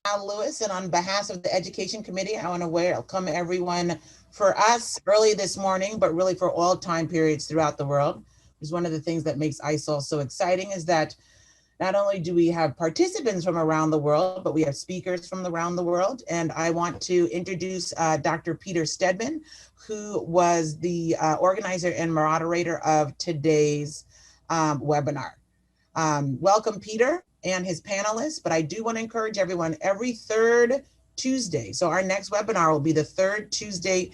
Al Lewis, and on behalf of the Education Committee, I want to welcome everyone for us early this morning, but really for all time periods throughout the world. Because one of the things that makes ISOL so exciting is that not only do we have participants from around the world, but we have speakers from around the world. And I want to introduce Dr. Peter Steadman, who was the organizer and moderator of today's webinar. Welcome, Peter and his panelists, but I do want to encourage everyone every third Tuesday. So our next webinar will be the third Tuesday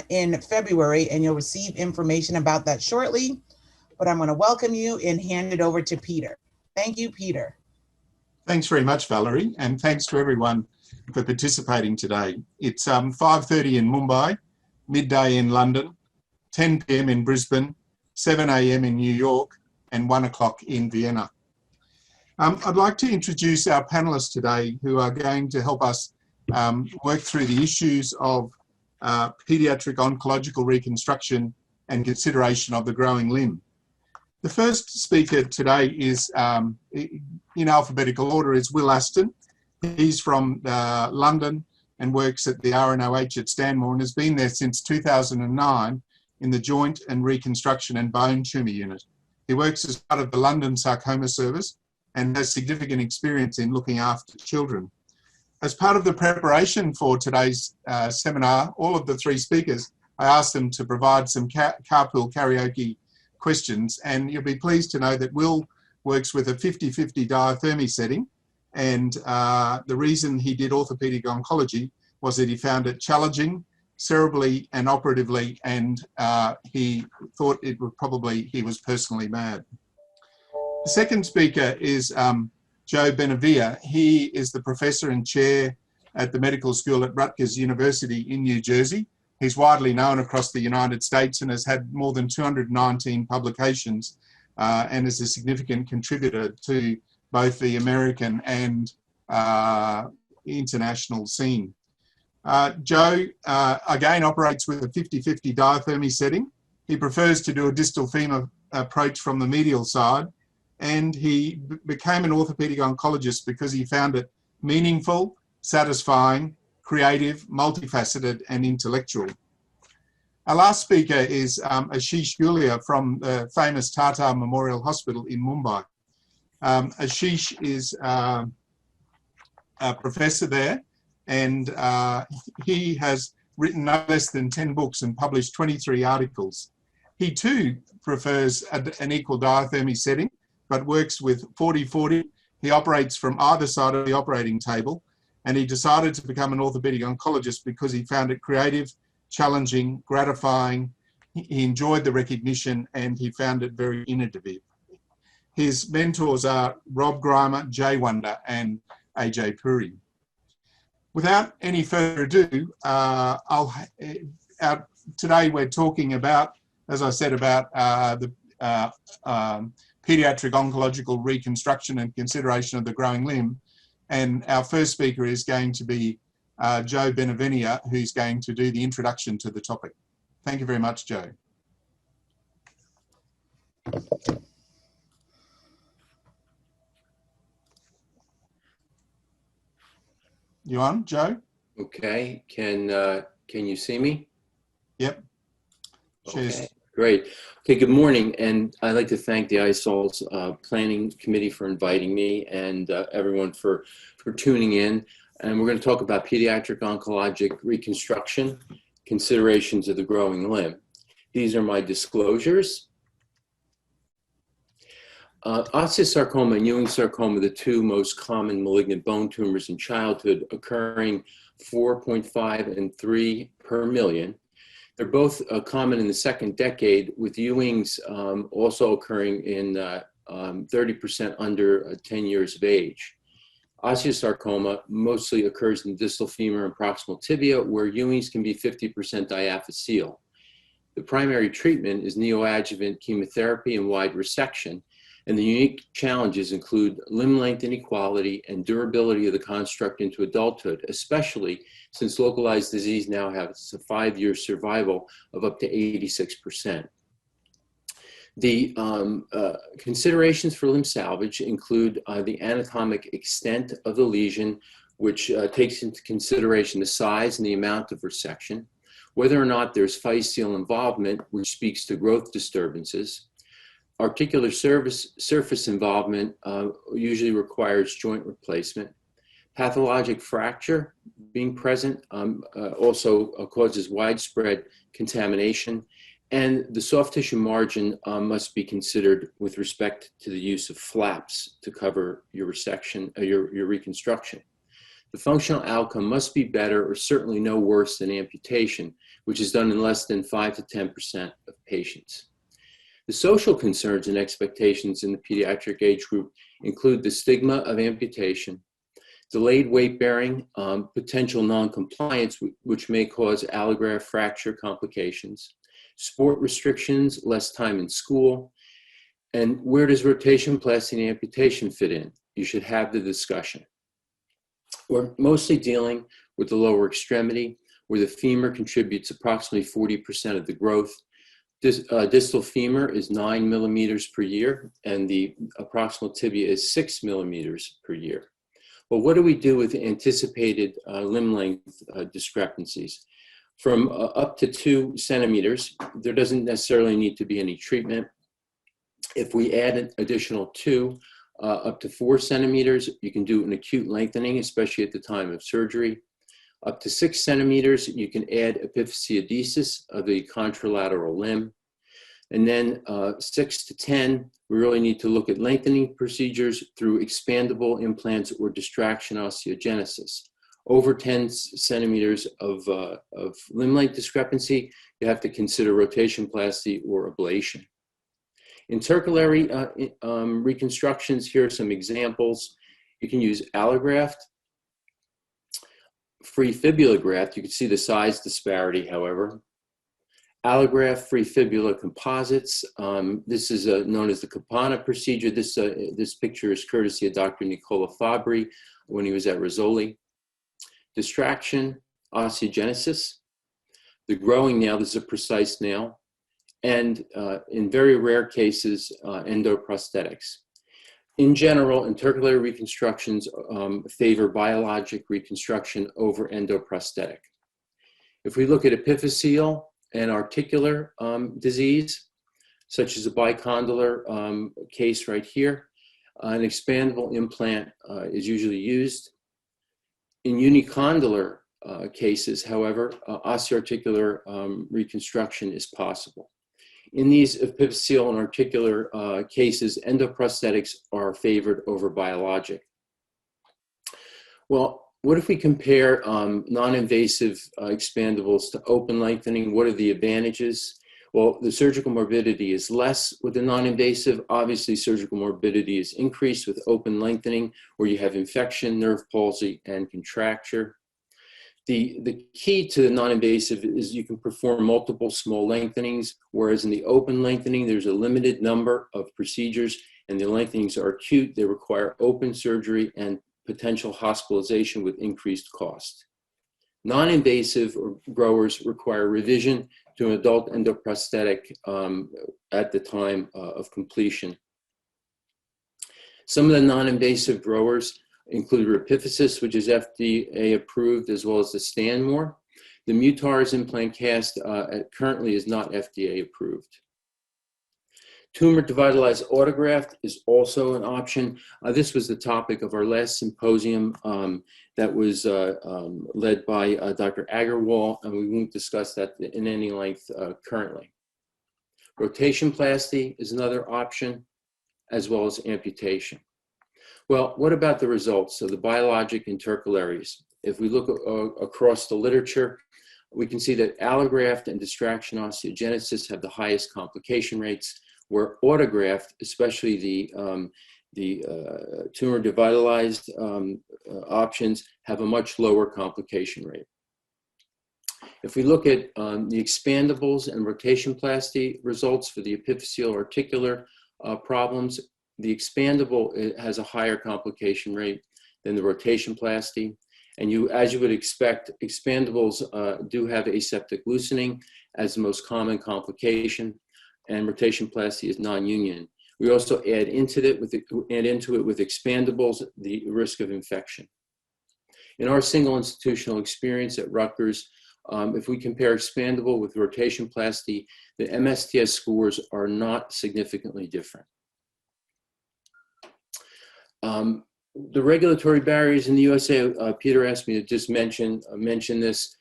in February, and you'll receive information about that shortly. But I'm going to welcome you and hand it over to Peter. Thank you, Peter. Thanks very much, Valerie, and thanks to everyone for participating today. It's 5:30 in Mumbai, midday in London, 10 p.m. in Brisbane, 7 a.m. in New York, and 1 o'clock in Vienna. I'd like to introduce our panelists today who are going to help us work through the issues of paediatric oncological reconstruction and consideration of the growing limb. The first speaker today is, in alphabetical order, is Will Aston. He's from London and works at the RNOH at Stanmore and has been there since 2009 in the Joint and Reconstruction and Bone Tumour Unit. He works as part of the London Sarcoma Service and has significant experience in looking after children. As part of the preparation for today's seminar, all of the three speakers, I asked them to provide some carpool karaoke questions, and you'll be pleased to know that Will works with a 50-50 diathermy setting, and the reason he did orthopaedic oncology was that he found it challenging cerebrally and operatively, and he thought it would probably, he was personally mad. The second speaker is Joe Benevenia. He is the professor and chair at the medical school at Rutgers University in New Jersey. He's widely known across the United States and has had more than 219 publications and is a significant contributor to both the American and international scene. Joe, again, operates with a 50-50 diathermy setting. He prefers to do a distal femur approach from the medial side, and he became an orthopaedic oncologist because he found it meaningful, satisfying, creative, multifaceted, and intellectual. Our last speaker is Ashish Culia from the famous Tata Memorial Hospital in Mumbai. Ashish is a professor there, and he has written no less than 10 books and published 23 articles. He too prefers an equal diathermy setting, but works with 40-40. He operates from either side of the operating table, and he decided to become an orthopaedic oncologist because he found it creative, challenging, gratifying. He enjoyed the recognition, and he found it very innovative. His mentors are Rob Grimer, Jay Wonder, and AJ Puri. Without any further ado, today we're talking about, as I said, about the paediatric oncological reconstruction and consideration of the growing limb. And our first speaker is going to be Joe Benevenia, who's going to do the introduction to the topic. Thank you very much, Joe. You on, Joe? Okay. Can you see me? Yep. Cheers. Okay. Great. Okay, good morning, and I'd like to thank the ISOLS Planning Committee for inviting me, and everyone for tuning in. And we're going to talk about pediatric oncologic reconstruction, considerations of the growing limb. These are my disclosures. Osteosarcoma and Ewing sarcoma, the two most common malignant bone tumors in childhood, occurring 4.5 and 3 per million. They're both common in the second decade, with Ewing's also occurring in 30% under 10 years of age. Osteosarcoma mostly occurs in the distal femur and proximal tibia, where Ewing's can be 50% diaphyseal. The primary treatment is neoadjuvant chemotherapy and wide resection, and the unique challenges include limb length inequality and durability of the construct into adulthood, especially since localized disease now has a 5-year survival of up to 86%. The considerations for limb salvage include the anatomic extent of the lesion, which takes into consideration the size and the amount of resection, whether or not there's physeal involvement, which speaks to growth disturbances. Articular surface involvement usually requires joint replacement. Pathologic fracture being present also causes widespread contamination, and the soft tissue margin must be considered with respect to the use of flaps to cover your resection, your reconstruction. The functional outcome must be better or certainly no worse than amputation, which is done in less than 5 to 10% of patients. The social concerns and expectations in the pediatric age group include the stigma of amputation, delayed weight bearing, potential non-compliance, which may cause allograft fracture complications, sport restrictions, less time in school, and where does rotationplasty and amputation fit in? You should have the discussion. We're mostly dealing with the lower extremity, where the femur contributes approximately 40% of the growth. Distal femur is 9 millimeters per year, and the proximal tibia is 6 millimeters per year. Well, what do we do with anticipated limb length discrepancies? From up to 2 centimeters, there doesn't necessarily need to be any treatment. If we add an additional 2, up to 4 centimeters, you can do an acute lengthening, especially at the time of surgery. Up to 6 centimeters, you can add epiphysiodesis of the contralateral limb. And then 6 to 10, we really need to look at lengthening procedures through expandable implants or distraction osteogenesis. Over 10 centimeters of limb length discrepancy, you have to consider rotationplasty or ablation. Intercalary reconstructions, here are some examples. You can use allograft, free fibula graft. You can see the size disparity, however. Allograft, free fibula composites. This is known as the Campana procedure. This picture is courtesy of Dr. Nicola Fabri when he was at Rizzoli. Distraction, osteogenesis. The growing nail, this is a precise nail. And in very rare cases, endoprosthetics. In general, intercalary reconstructions favor biologic reconstruction over endoprosthetic. If we look at epiphyseal and articular disease, such as a bicondylar case right here, an expandable implant is usually used. In unicondylar cases, however, osteoarticular reconstruction is possible. In these epiphyseal and articular cases, endoprosthetics are favored over biologic. Well, what if we compare non-invasive expandables to open lengthening? What are the advantages? Well, the surgical morbidity is less with the non-invasive. Obviously, surgical morbidity is increased with open lengthening, where you have infection, nerve palsy, and contracture. The key to the non-invasive is you can perform multiple small lengthenings, whereas in the open lengthening, there's a limited number of procedures, and the lengthenings are acute. They require open surgery and potential hospitalization with increased cost. Non-invasive growers require revision to an adult endoprosthetic at the time of completion. Some of the non-invasive growers include Rapiphysis, which is FDA approved, as well as the Stanmore. The Mutars IMPLANTCAST currently is not FDA approved. Tumor devitalized autograft is also an option. This was the topic of our last symposium that was led by Dr. Agarwal, and we won't discuss that in any length currently. Rotationplasty is another option, as well as amputation. Well, what about the results of the biologic intercalaries? If we look across the literature, we can see that allograft and distraction osteogenesis have the highest complication rates, where autograft, especially the tumor devitalized options, have a much lower complication rate. If we look at the expandables and rotationplasty results for the epiphyseal articular problems, the expandable has a higher complication rate than the rotationplasty. And as you would expect, expandables do have aseptic loosening as the most common complication, and rotationplasty is non-union. We also add into it with expandables the risk of infection. In our single institutional experience at Rutgers, if we compare expandable with rotationplasty, the MSTS scores are not significantly different. The regulatory barriers in the USA, Peter asked me to just mention this.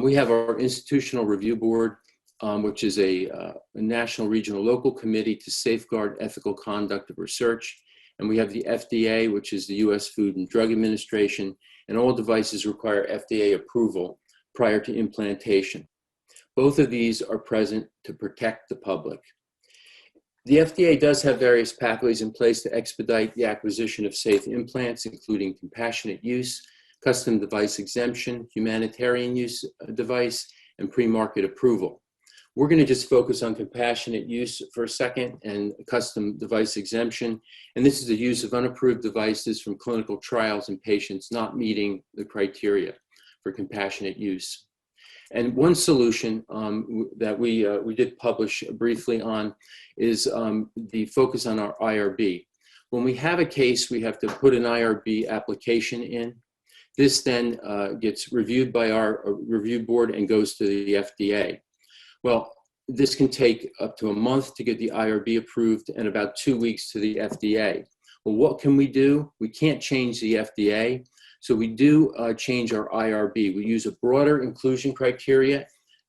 We have our institutional review board, which is a national, regional, local committee to safeguard ethical conduct of research. And we have the FDA, which is the US Food and Drug Administration, and all devices require FDA approval prior to implantation. Both of these are present to protect the public. The FDA does have various pathways in place to expedite the acquisition of safe implants, including compassionate use, custom device exemption, humanitarian use device, and pre-market approval. We're going to just focus on compassionate use for a second and custom device exemption. And this is the use of unapproved devices from clinical trials in patients not meeting the criteria for compassionate use. And one solution that we did publish briefly on is the focus on our IRB. When we have a case, we have to put an IRB application in. This then gets reviewed by our review board and goes to the FDA. Well, this can take up to a month to get the IRB approved and about 2 weeks to the FDA. Well, what can we do? We can't change the FDA. So we do change our IRB. We use a broader inclusion criteria,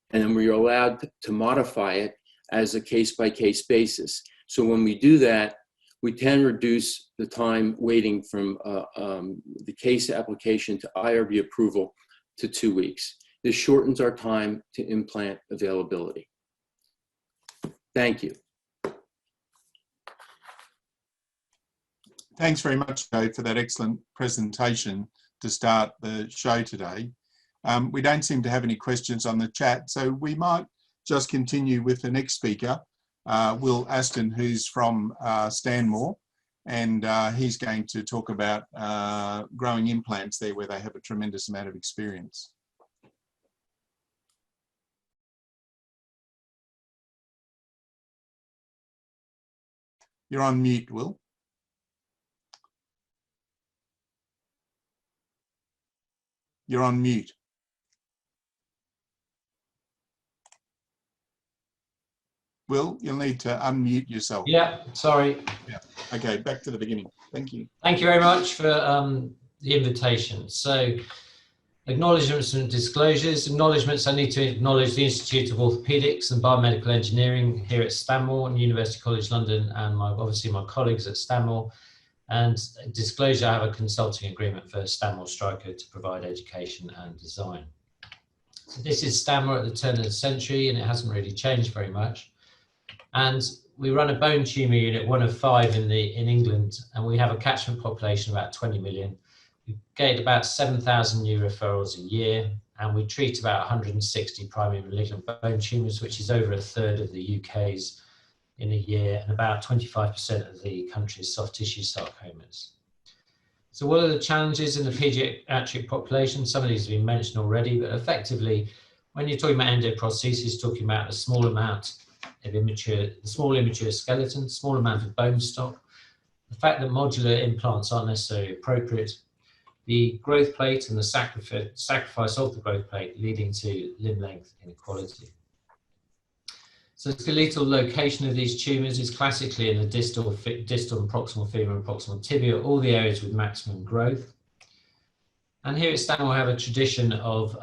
and then we are allowed to modify it as a case-by-case basis. So when we do that, we can reduce the time waiting from the case application to IRB approval to 2 weeks. This shortens our time to implant availability. Thank you. Thanks very much, Joe, for that excellent presentation to start the show today. We don't seem to have any questions on the chat, so we might just continue with the next speaker, Will Aston, who's from Stanmore, and he's going to talk about growing implants there where they have a tremendous amount of experience. You're on mute, Will. You're on mute. Will, you'll need to unmute yourself. Yeah, sorry. Yeah. Okay, back to the beginning. Thank you. Thank you very much for the invitation. So, acknowledgements and disclosures. Acknowledgements, I need to acknowledge the Institute of Orthopaedics and Biomedical Engineering here at Stanmore and University College London, and obviously my colleagues at Stanmore. And disclosure, I have a consulting agreement for Stanmore Stryker to provide education and design. So this is Stanmore at the turn of the century, and it hasn't really changed very much. And we run a bone tumour unit, 1 of 5 in England, and we have a catchment population of about 20 million. We get about 7,000 new referrals a year, and we treat about 160 primary malignant bone tumours, which is over 1/3 of the UK's in a year, and about 25% of the country's soft tissue sarcomas. So what are the challenges in the paediatric population? Some of these have been mentioned already, but effectively, when you're talking about endoprosthesis, talking about a small amount of small immature skeleton, small amount of bone stock, the fact that modular implants aren't necessarily appropriate, the growth plate and the sacrifice of the growth plate leading to limb length inequality. So the skeletal location of these tumours is classically in the distal and proximal femur and proximal tibia, all the areas with maximum growth. And here at Stanmore we have a tradition of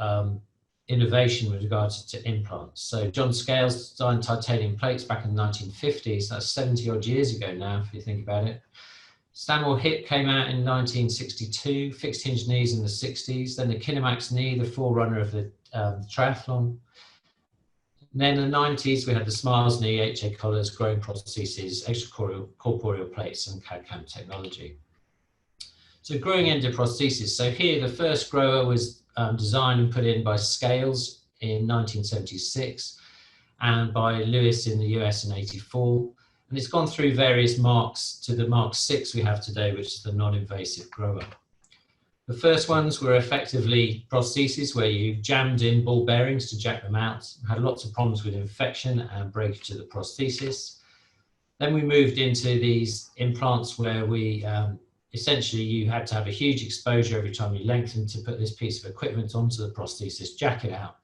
innovation with regards to implants. So John Scales designed titanium plates back in the 1950s, that's 70 odd years ago now if you think about it. Stanmore hip came out in 1962, fixed hinge knees in the 60s, then the Kinemax knee, the forerunner of the triathlon. And then in the 90s, we had the Smiles knee, HA collars, growing prostheses, extracorporeal plates, and CAD/CAM technology. So growing endoprosthesis. So here, the first grower was designed and put in by Scales in 1976 and by Lewis in the US in 84. And it's gone through various marks to the Mark 6 we have today, which is the non-invasive grower. The first ones were effectively prostheses where you jammed in ball bearings to jack them out, had lots of problems with infection and breakage of the prosthesis. Then we moved into these implants where we essentially you had to have a huge exposure every time you lengthened to put this piece of equipment onto the prosthesis, jack it out,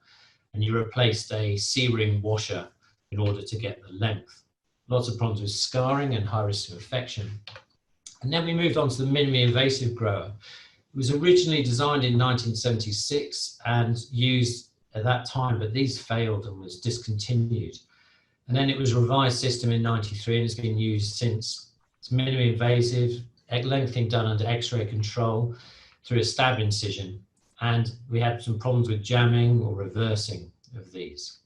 and you replaced a C-ring washer in order to get the length. Lots of problems with scarring and high risk of infection. And then we moved on to the minimally invasive grower. It was originally designed in 1976 and used at that time, but these failed and was discontinued. And then it was a revised system in 93 and has been used since. It's minimally invasive, lengthening done under X-ray control through a stab incision. And we had some problems with jamming or reversing of these.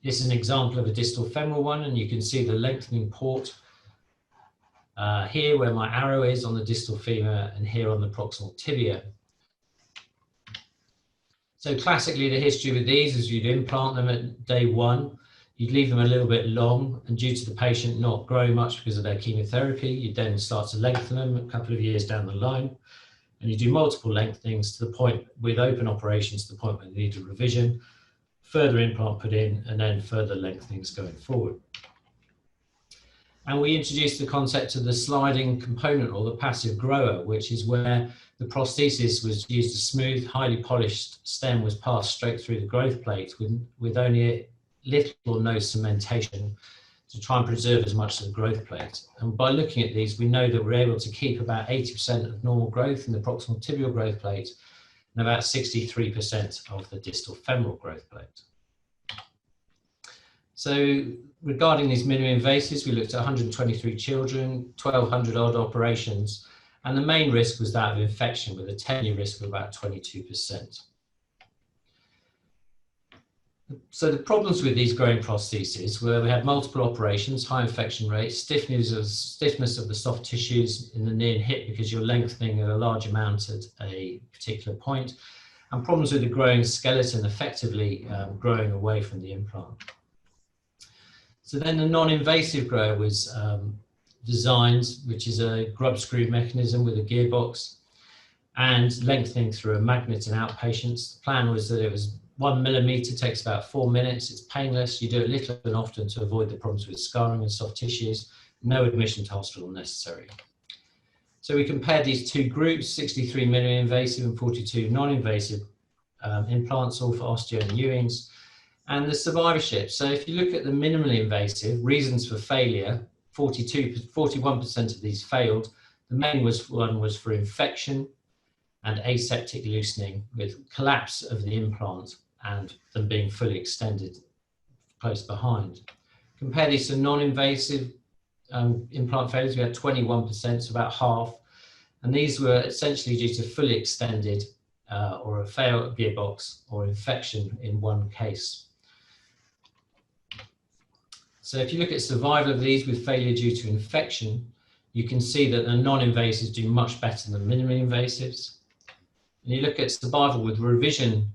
This is an example of a distal femoral one, and you can see the lengthening port here where my arrow is on the distal femur and here on the proximal tibia. So classically the history with these is you'd implant them at day 1, you'd leave them a little bit long, and due to the patient not growing much because of their chemotherapy, you'd then start to lengthen them a couple of years down the line, and you do multiple lengthenings to the point with open operations to the point where they need a revision, further implant put in, and then further lengthenings going forward. And we introduced the concept of the sliding component or the passive grower, which is where the prosthesis was used a smooth, highly polished stem was passed straight through the growth plate with only little or no cementation to try and preserve as much of the growth plate. And by looking at these, we know that we're able to keep about 80% of normal growth in the proximal tibial growth plate and about 63% of the distal femoral growth plate. So regarding these minimally invasives, we looked at 123 children, 1,200 odd operations, and the main risk was that of infection with a 10-year risk of about 22%. So the problems with these growing prostheses were we had multiple operations, high infection rates, stiffness of the soft tissues in the knee and hip because you're lengthening a large amount at a particular point, and problems with the growing skeleton effectively growing away from the implant. So then the non-invasive grower was designed, which is a grub screw mechanism with a gearbox and lengthening through a magnet in outpatients. The plan was that it was 1 millimeter, takes about 4 minutes. It's painless. You do it little and often to avoid the problems with scarring and soft tissues. No admission to hospital necessary. So we compared these two groups, 63 minimally invasive and 42 non-invasive implants, all for osteo and Ewing's, and the survivorship. So if you look at the minimally invasive, reasons for failure, 41% of these failed. The main one was for infection and aseptic loosening with collapse of the implant and them being fully extended close behind. Compare these to non-invasive implant failures, we had 21%, so about half. And these were essentially due to fully extended or a failed gearbox or infection in one case. So if you look at survival of these with failure due to infection, you can see that the non-invasives do much better than minimally invasives. And you look at survival with revision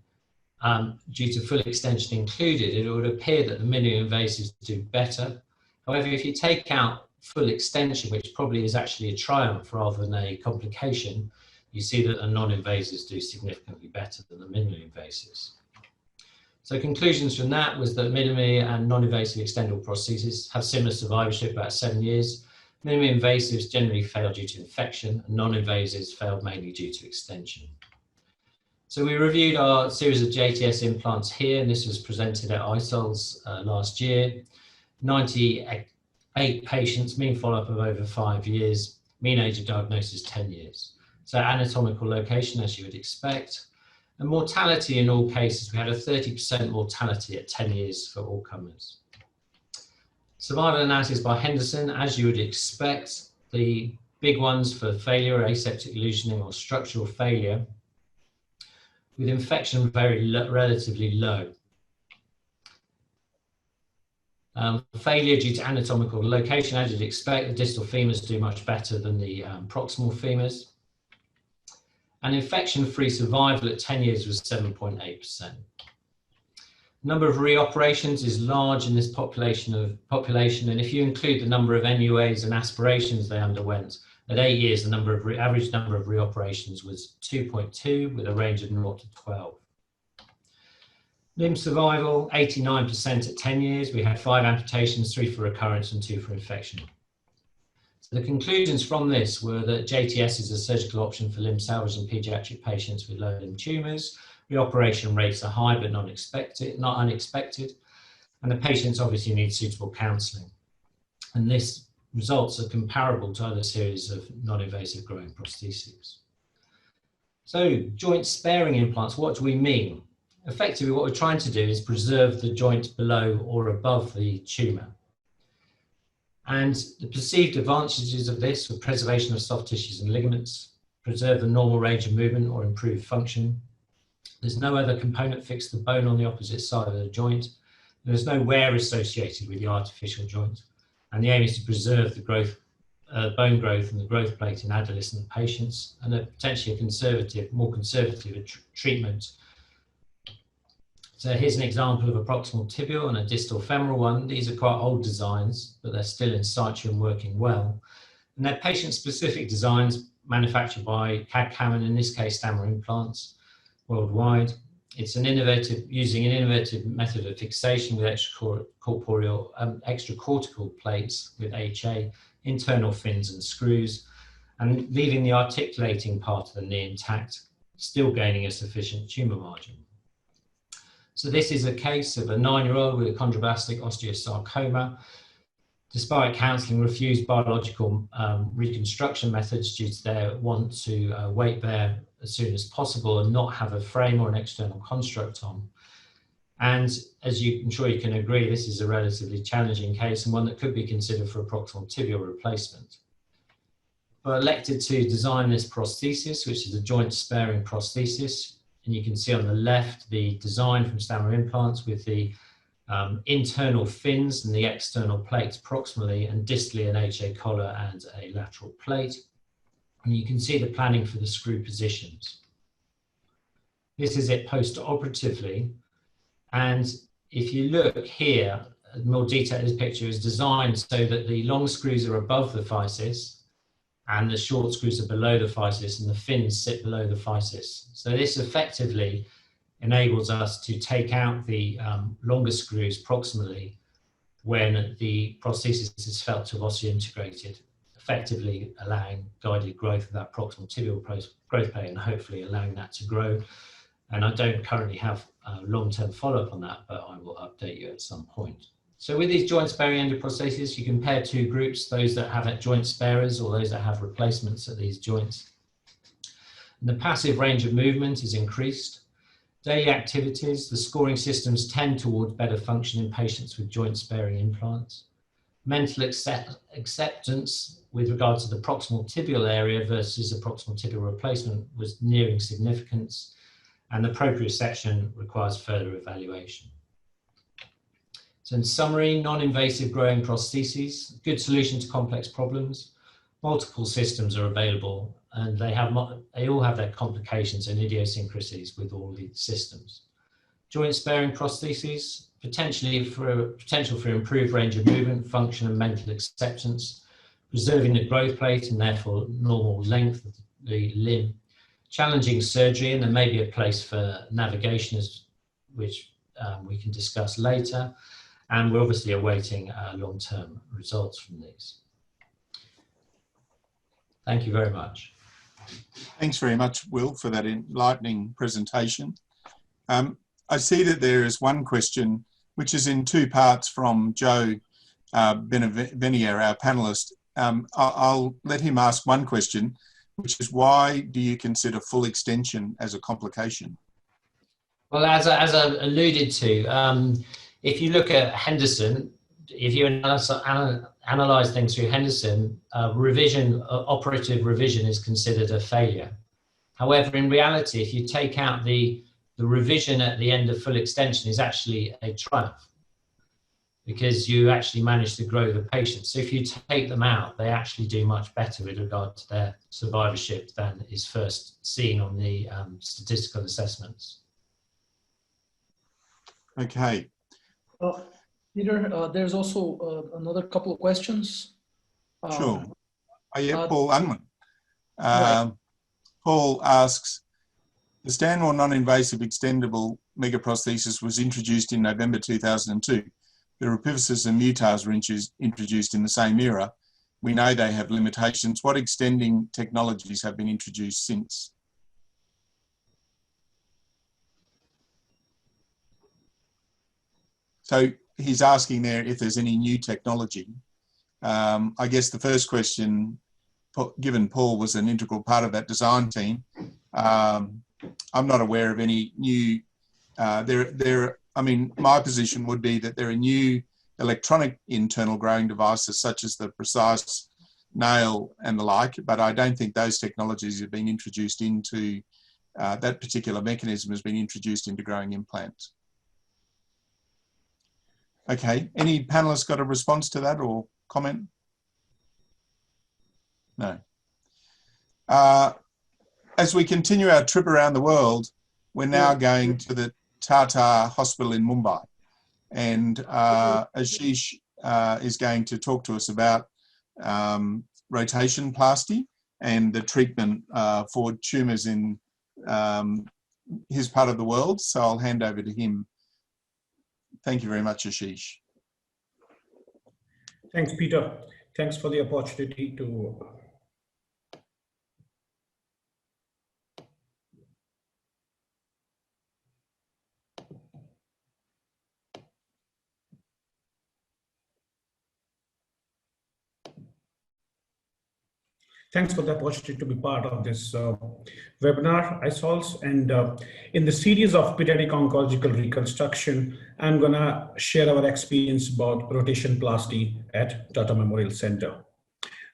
due to full extension included, it would appear that the minimally invasives do better. However, if you take out full extension, which probably is actually a triumph rather than a complication, you see that the non-invasives do significantly better than the minimally invasives. So conclusions from that was that minimally and non-invasive extendable prostheses have similar survivorship, about 7 years. Minimally invasives generally fail due to infection, and non-invasives failed mainly due to extension. So we reviewed our series of JTS implants here, and this was presented at ISOLS last year. 98 patients, mean follow-up of over 5 years, mean age of diagnosis 10 years. So anatomical location, as you would expect. And mortality in all cases, we had a 30% mortality at 10 years for all comers. Survival analysis by Henderson, as you would expect, the big ones for failure, aseptic loosening or structural failure, with infection relatively low. Failure due to anatomical location, as you'd expect, the distal femurs do much better than the proximal femurs. And infection-free survival at 10 years was 7.8%. Number of reoperations is large in this population, and if you include the number of MUAs and aspirations they underwent, at 8 years, the average number of reoperations was 2.2 with a range of 0 to 12. Limb survival, 89% at 10 years. We had 5 amputations, 3 for recurrence and 2 for infection. The conclusions from this were that JTS is a surgical option for limb salvage in paediatric patients with low limb tumours. Reoperation rates are high but not unexpected, and the patients obviously need suitable counselling. And this results are comparable to other series of non-invasive growing prostheses. So joint sparing implants, what do we mean? Effectively, what we're trying to do is preserve the joint below or above the tumour. And the perceived advantages of this are preservation of soft tissues and ligaments, preserve the normal range of movement or improve function. There's no other component fixed to the bone on the opposite side of the joint. There's no wear associated with the artificial joint. And the aim is to preserve the growth, bone growth and the growth plate in adolescent patients, and a potentially more conservative treatment. So here's an example of a proximal tibial and a distal femoral one. These are quite old designs, but they're still in situ and working well. And they're patient-specific designs manufactured by CAD-CAM, and in this case, Stanmore implants worldwide. It's using an innovative method of fixation with extracortical plates with HA, internal fins and screws, and leaving the articulating part of the knee intact, still gaining a sufficient tumour margin. So this is a case of a 9-year-old with a chondroblastic osteosarcoma. Despite counselling, refused biological reconstruction methods due to their want to weight bear as soon as possible and not have a frame or an external construct on. And as I'm sure you can agree, this is a relatively challenging case and one that could be considered for a proximal tibial replacement. But elected to design this prosthesis, which is a joint sparing prosthesis. And you can see on the left the design from Stanmore implants with the internal fins and the external plates proximally, and distally an HA collar and a lateral plate. And you can see the planning for the screw positions. This is it post-operatively. And if you look here, more detail, this picture is designed so that the long screws are above the physis and the short screws are below the physis and the fins sit below the physis. So this effectively enables us to take out the longer screws proximally when the prosthesis is felt to have osseointegrated, effectively allowing guided growth of that proximal tibial growth plate and hopefully allowing that to grow. And I don't currently have long-term follow-up on that, but I will update you at some point. So with these joint sparing endoprostheses, you compare two groups, those that have joint sparers or those that have replacements at these joints. And the passive range of movement is increased. Daily activities, the scoring systems tend towards better function in patients with joint sparing implants. Mental acceptance with regard to the proximal tibial area versus a proximal tibial replacement was nearing significance, and the proprioception requires further evaluation. So in summary, non-invasive growing prostheses, good solution to complex problems. Multiple systems are available and they all have their complications and idiosyncrasies with all the systems. Joint sparing prostheses, potential for improved range of movement, function and mental acceptance, preserving the growth plate and therefore normal length of the limb. Challenging surgery, and there may be a place for navigation, which we can discuss later. And we're obviously awaiting long-term results from these. Thank you very much. Thanks very much, Will, for that enlightening presentation. I see that there is one question, which is in two parts from Joe Benevenia, our panellist. I'll let him ask one question, which is why do you consider full extension as a complication? Well, as I alluded to, if you look at Henderson, if you analyze things through Henderson, operative revision is considered a failure. However, in reality, if you take out the revision at the end of full extension is actually a triumph because you actually manage to grow the patient. So if you take them out, they actually do much better with regard to their survivorship than is first seen on the statistical assessments. Okay. Peter, there's also another couple of questions. Sure. Yeah, Paul Unwin. Right. Paul asks, the Stanmore non-invasive extendable megaprosthesis was introduced in November 2002. The Rapiphysis and Mutars were introduced in the same era. we know they have limitations. What extending technologies have been introduced since? So he's asking there if there's any new technology. I guess the first question, given Paul was an integral part of that design team, I'm not aware of any new, I mean, my position would be that there are new electronic internal growing devices such as the precise nail and the like, but I don't think those technologies have been introduced into, that particular mechanism has been introduced into growing implants. Okay, any panelists got a response to that or comment? No. As we continue our trip around the world, we're now going to the Tata hospital in Mumbai. And Ashish is going to talk to us about rotation plasty and the treatment for tumours in his part of the world. So I'll hand over to him. Thank you very much, Ashish. Thanks, Peter. Thanks for the opportunity to Thanks for the opportunity to be part of this webinar, ISOLS. And in the series of pediatric oncological reconstruction, I'm going to share our experience about rotation plasty at Tata Memorial Center.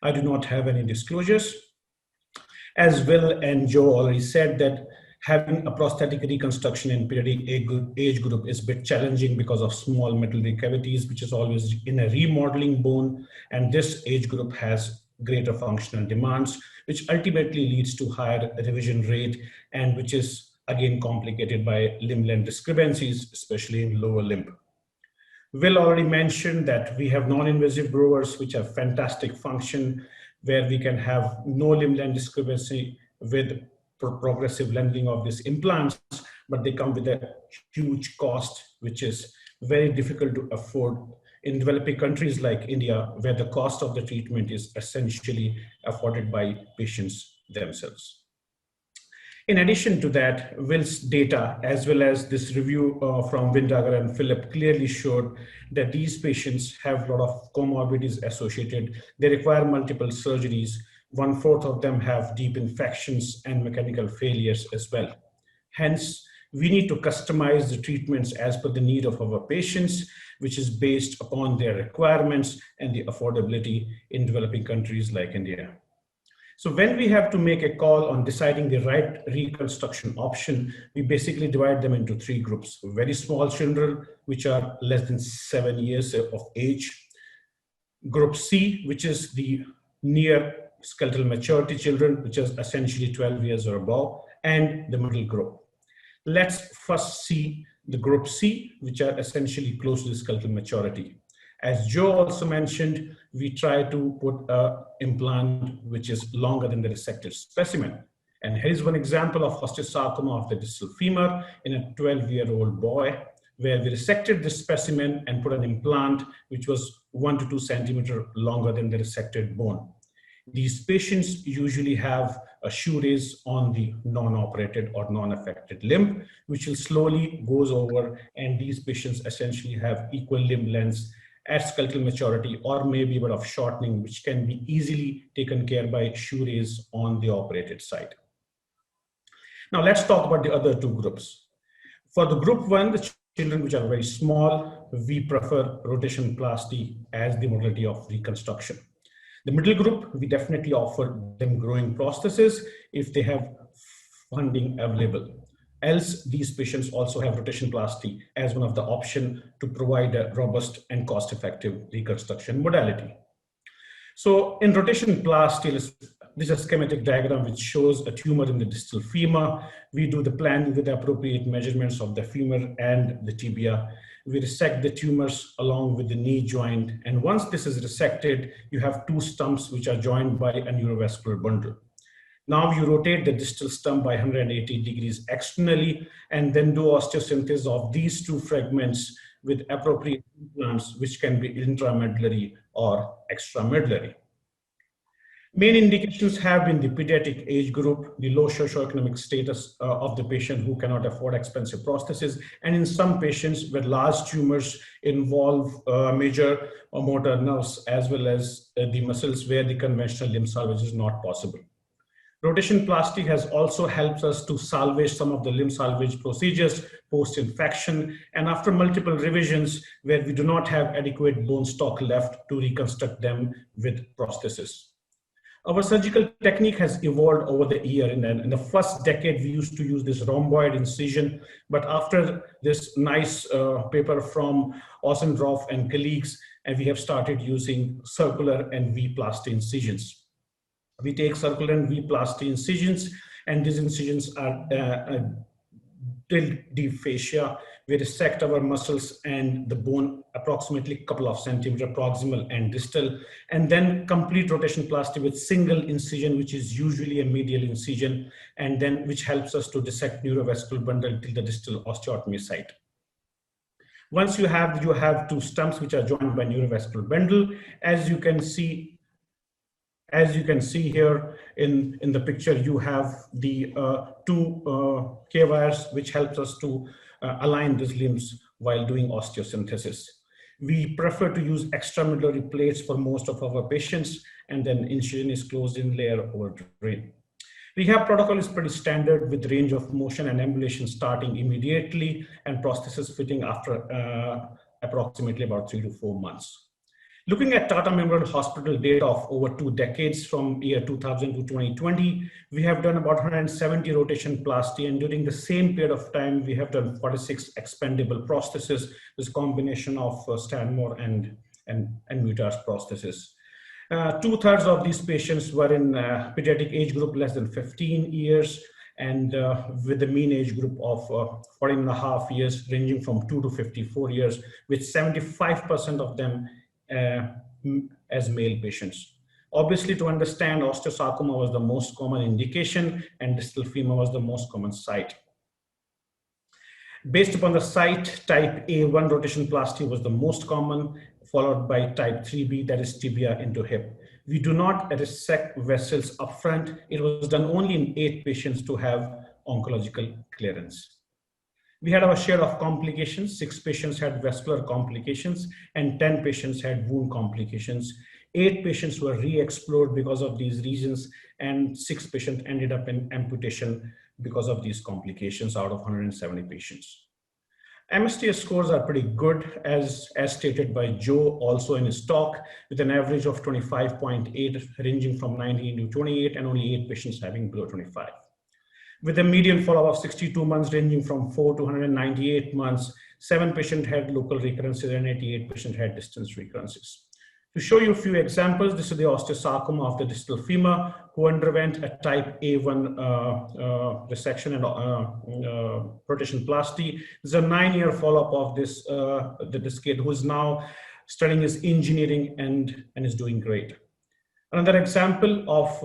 I do not have any disclosures. As Will and Joe already said, that having a prosthetic reconstruction in pediatric age group is a bit challenging because of small medullary cavities, which is always in a remodeling bone. And this age group has greater functional demands, which ultimately leads to higher revision rate, and which is again complicated by limb length discrepancies, especially in lower limb. Will already mentioned that we have non-invasive growers, which have fantastic function, where we can have no limb length discrepancy with progressive lengthening of these implants, but they come with a huge cost, which is very difficult to afford in developing countries like India, where the cost of the treatment is essentially afforded by patients themselves. In addition to that, Will's data, as well as this review from Windager and Philip, clearly showed that these patients have a lot of comorbidities associated. They require multiple surgeries. 1/4 of them have deep infections and mechanical failures as well. Hence, we need to customize the treatments as per the need of our patients, which is based upon their requirements and the affordability in developing countries like India. So when we have to make a call on deciding the right reconstruction option, we basically divide them into 3 groups. Very small children, which are less than 7 years of age. Group C, which is the near skeletal maturity children, which is essentially 12 years or above, and the middle group. Let's first see the group C, which are essentially close to the skeletal maturity. As Joe also mentioned, we try to put an implant which is longer than the resected specimen. And here's one example of osteosarcoma of the distal femur in a 12-year-old boy, where we resected the specimen and put an implant which was 1 to 2 centimeters longer than the resected bone. These patients usually have a shoerace on the non-operated or non-affected limb, which will slowly goes over, and these patients essentially have equal limb lengths at skeletal maturity, or maybe a bit of shortening, which can be easily taken care by shoerace on the operated side. Now let's talk about the other 2 groups. For the group 1, the children which are very small, we prefer rotation plasty as the modality of reconstruction. The middle group, we definitely offer them growing prostheses if they have funding available. Else, these patients also have rotation plasty as one of the options to provide a robust and cost-effective reconstruction modality. So in rotation plasty, this is a schematic diagram which shows a tumor in the distal femur. We do the planning with the appropriate measurements of the femur and the tibia. We resect the tumors along with the knee joint. And once this is resected, you have 2 stumps which are joined by a neurovascular bundle. Now you rotate the distal stump by 180 degrees externally, and then do osteosynthesis of these 2 fragments with appropriate implants, which can be intramedullary or extramedullary. Main indications have been the pediatric age group, the low socioeconomic status of the patient who cannot afford expensive prostheses, and in some patients where large tumors involve major motor nerves as well as the muscles where the conventional limb salvage is not possible. Rotation plasty has also helped us to salvage some of the limb salvage procedures post-infection and after multiple revisions where we do not have adequate bone stock left to reconstruct them with prosthesis. Our surgical technique has evolved over the year. In the first decade, we used to use this rhomboid incision, but after this nice paper from Ossendorf and colleagues, and we have started using circular and V-plasty incisions. We take circular and V-plasty incisions, and these incisions are deep fascia. We dissect our muscles and the bone approximately a couple of centimeters, proximal and distal, and then complete rotation plasty with single incision, which is usually a medial incision, and then which helps us to dissect neurovascular bundle till the distal osteotomy site. Once you have two stumps which are joined by neurovascular bundle, as you can see here in the picture, you have the two K-wires which helps us to align these limbs while doing osteosynthesis. We prefer to use extramedullary plates for most of our patients, and then incision is closed in layer over drain. Rehab protocol is pretty standard with range of motion and ambulation starting immediately and prosthesis fitting after approximately about 3 to 4 months. Looking at Tata Memorial Hospital data of over 2 decades from year 2000 to 2020, we have done about 170 rotation plasty, and during the same period of time, we have done 46 expendable prostheses, this combination of Stanmore and Mutas prosthesis. 2/3 of these patients were in pediatric age group less than 15 years, and with the mean age group of 14.5 years, ranging from 2 to 54 years, with 75% of them as male patients. Obviously, to understand, osteosarcoma was the most common indication and distal femur was the most common site. Based upon the site, type A1 rotation plasty was the most common, followed by type 3B, that is tibia into hip. We do not resect vessels upfront. It was done only in 8 patients to have oncological clearance. We had our share of complications. 6 patients had vascular complications and 10 patients had wound complications. 8 patients were re-explored because of these reasons, and 6 patients ended up in amputation because of these complications out of 170 patients. MSTS scores are pretty good, as stated by Joe also in his talk, with an average of 25.8 ranging from 19 to 28 and only 8 patients having below 25. With a median follow-up of 62 months ranging from 4 to 198 months, 7 patients had local recurrences and 88 patients had distant recurrences. To show you a few examples, this is the osteosarcoma of the distal femur who underwent a type A1 resection and rotation plasty. There's a 9-year follow-up of this kid who is now studying his engineering and is doing great. Another example of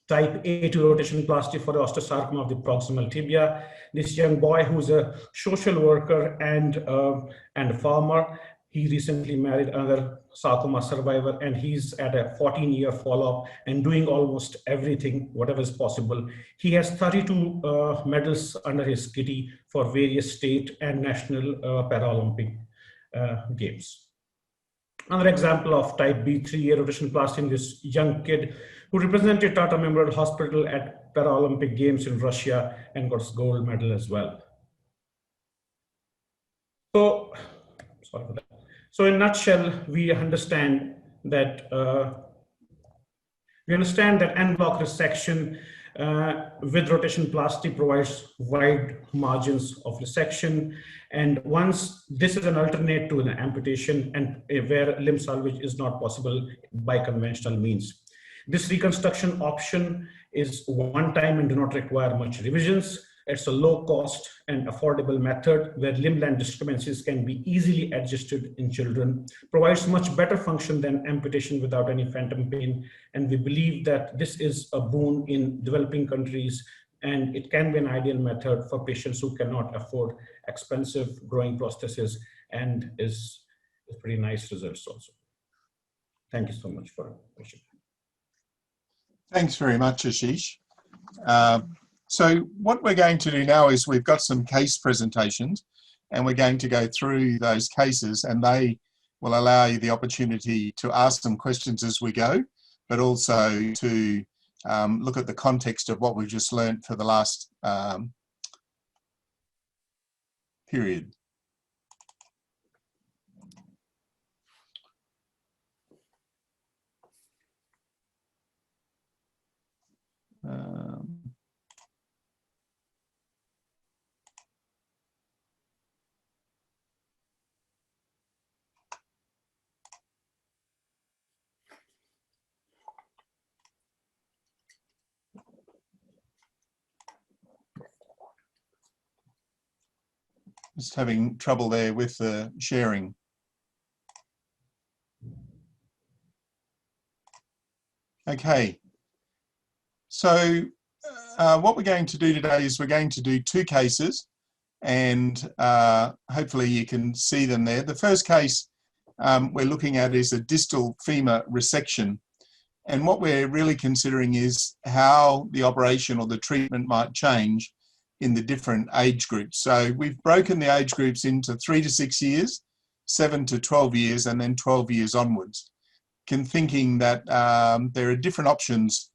type A2 rotation plasty for the osteosarcoma of the proximal tibia. This young boy who's a social worker and a farmer, he recently married another sarcoma survivor, and he's at a 14-year follow-up and doing almost everything, whatever is possible. He has 32 medals under his kitty for various state and national Paralympic games. Another example of type B 3-year rotation plasty in this young kid who represented Tata Memorial Hospital at Paralympic Games in Russia and got a gold medal as well. So, sorry for that. So in a nutshell, we understand that en bloc resection with rotation plasty provides wide margins of resection, and once this is an alternate to an amputation and where limb salvage is not possible by conventional means. This reconstruction option is one time and do not require much revisions. It's a low cost and affordable method where limb line disturbances can be easily adjusted in children, provides much better function than amputation without any phantom pain. And we believe that this is a boon in developing countries, and it can be an ideal method for patients who cannot afford expensive growing prostheses, and is pretty nice results also. Thank you so much for your question. Thanks very much, Ashish. So what we're going to do now is we've got some case presentations, and we're going to go through those cases, and they will allow you the opportunity to ask some questions as we go, but also to look at the context of what we've just learned for the last period. Just having trouble there with the sharing. Okay, so what we're going to do today is we're going to do two cases, and hopefully you can see them there. The first case we're looking at is a distal femur resection, and what we're really considering is how the operation or the treatment might change in the different age groups. So we've broken the age groups into 3 to 6 years, 7 to 12 years, and then 12 years onwards, thinking that there are different options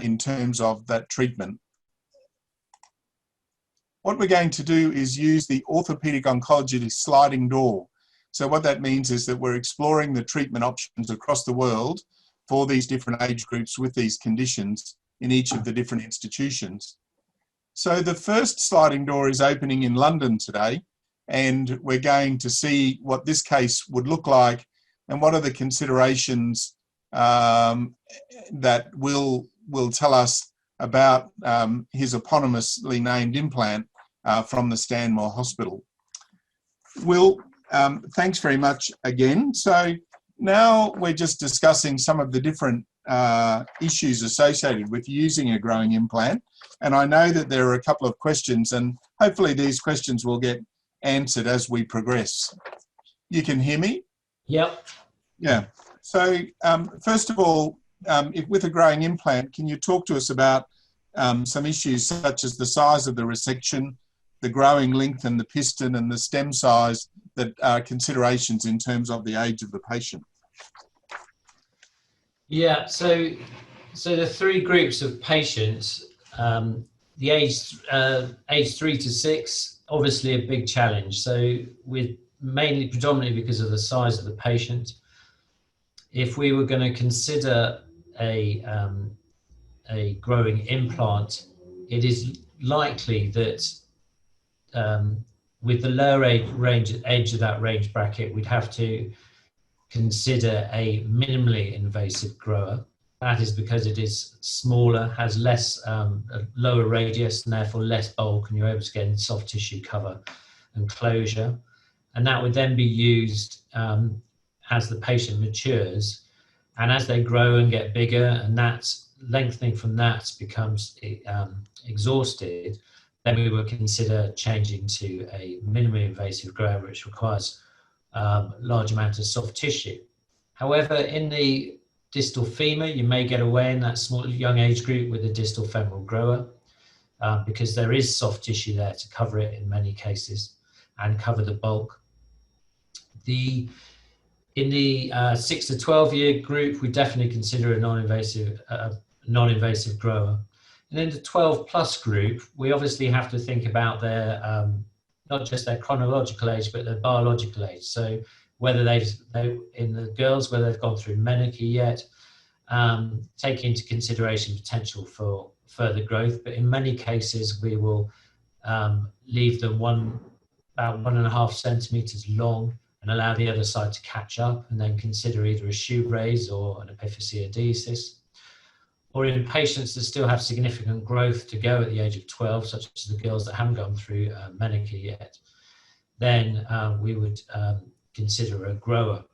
in terms of that treatment. What we're going to do is use the orthopedic oncology sliding door. So what that means is that we're exploring the treatment options across the world for these different age groups with these conditions in each of the different institutions. So the first sliding door is opening in London today, and we're going to see what this case would look like and what are the considerations that will tell us about his eponymously named implant from the Stanmore Hospital. Will, thanks very much again. So now we're just discussing some of the different issues associated with using a growing implant. And I know that there are a couple of questions, and hopefully these questions will get answered as we progress. You can hear me? Yep. Yeah. So first of all, if with a growing implant, can you talk to us about some issues such as the size of the resection, the growing length and the piston, and the stem size that are considerations in terms of the age of the patient? Yeah, so the three groups of patients, the age 3 to 6, obviously a big challenge. So with predominantly because of the size of the patient. If we were going to consider a growing implant, it is likely that with the lower age of that range bracket, we'd have to consider a minimally invasive grower. That is because it is smaller, has less, a lower radius, and therefore less bulk, and you're able to get soft tissue cover and closure. And that would then be used as the patient matures, and as they grow and get bigger, and that lengthening from that becomes exhausted, then we would consider changing to a minimally invasive grower, which requires large amount of soft tissue. However, in the distal femur, you may get away in that small young age group with a distal femoral grower because there is soft tissue there to cover it in many cases and cover the bulk. In the 6 to 12 year group, we definitely consider a non-invasive grower. And in the 12 plus group, we obviously have to think about their not just their chronological age, but their biological age. So whether in the girls, whether they've gone through menarche yet, take into consideration potential for further growth. But in many cases, we will leave them about 1.5 centimeters long and allow the other side to catch up, and then consider either a shoe brace or an epiphysiodesis. Or in patients that still have significant growth to go at the age of 12, such as the girls that haven't gone through menarche yet, then we would consider a grower.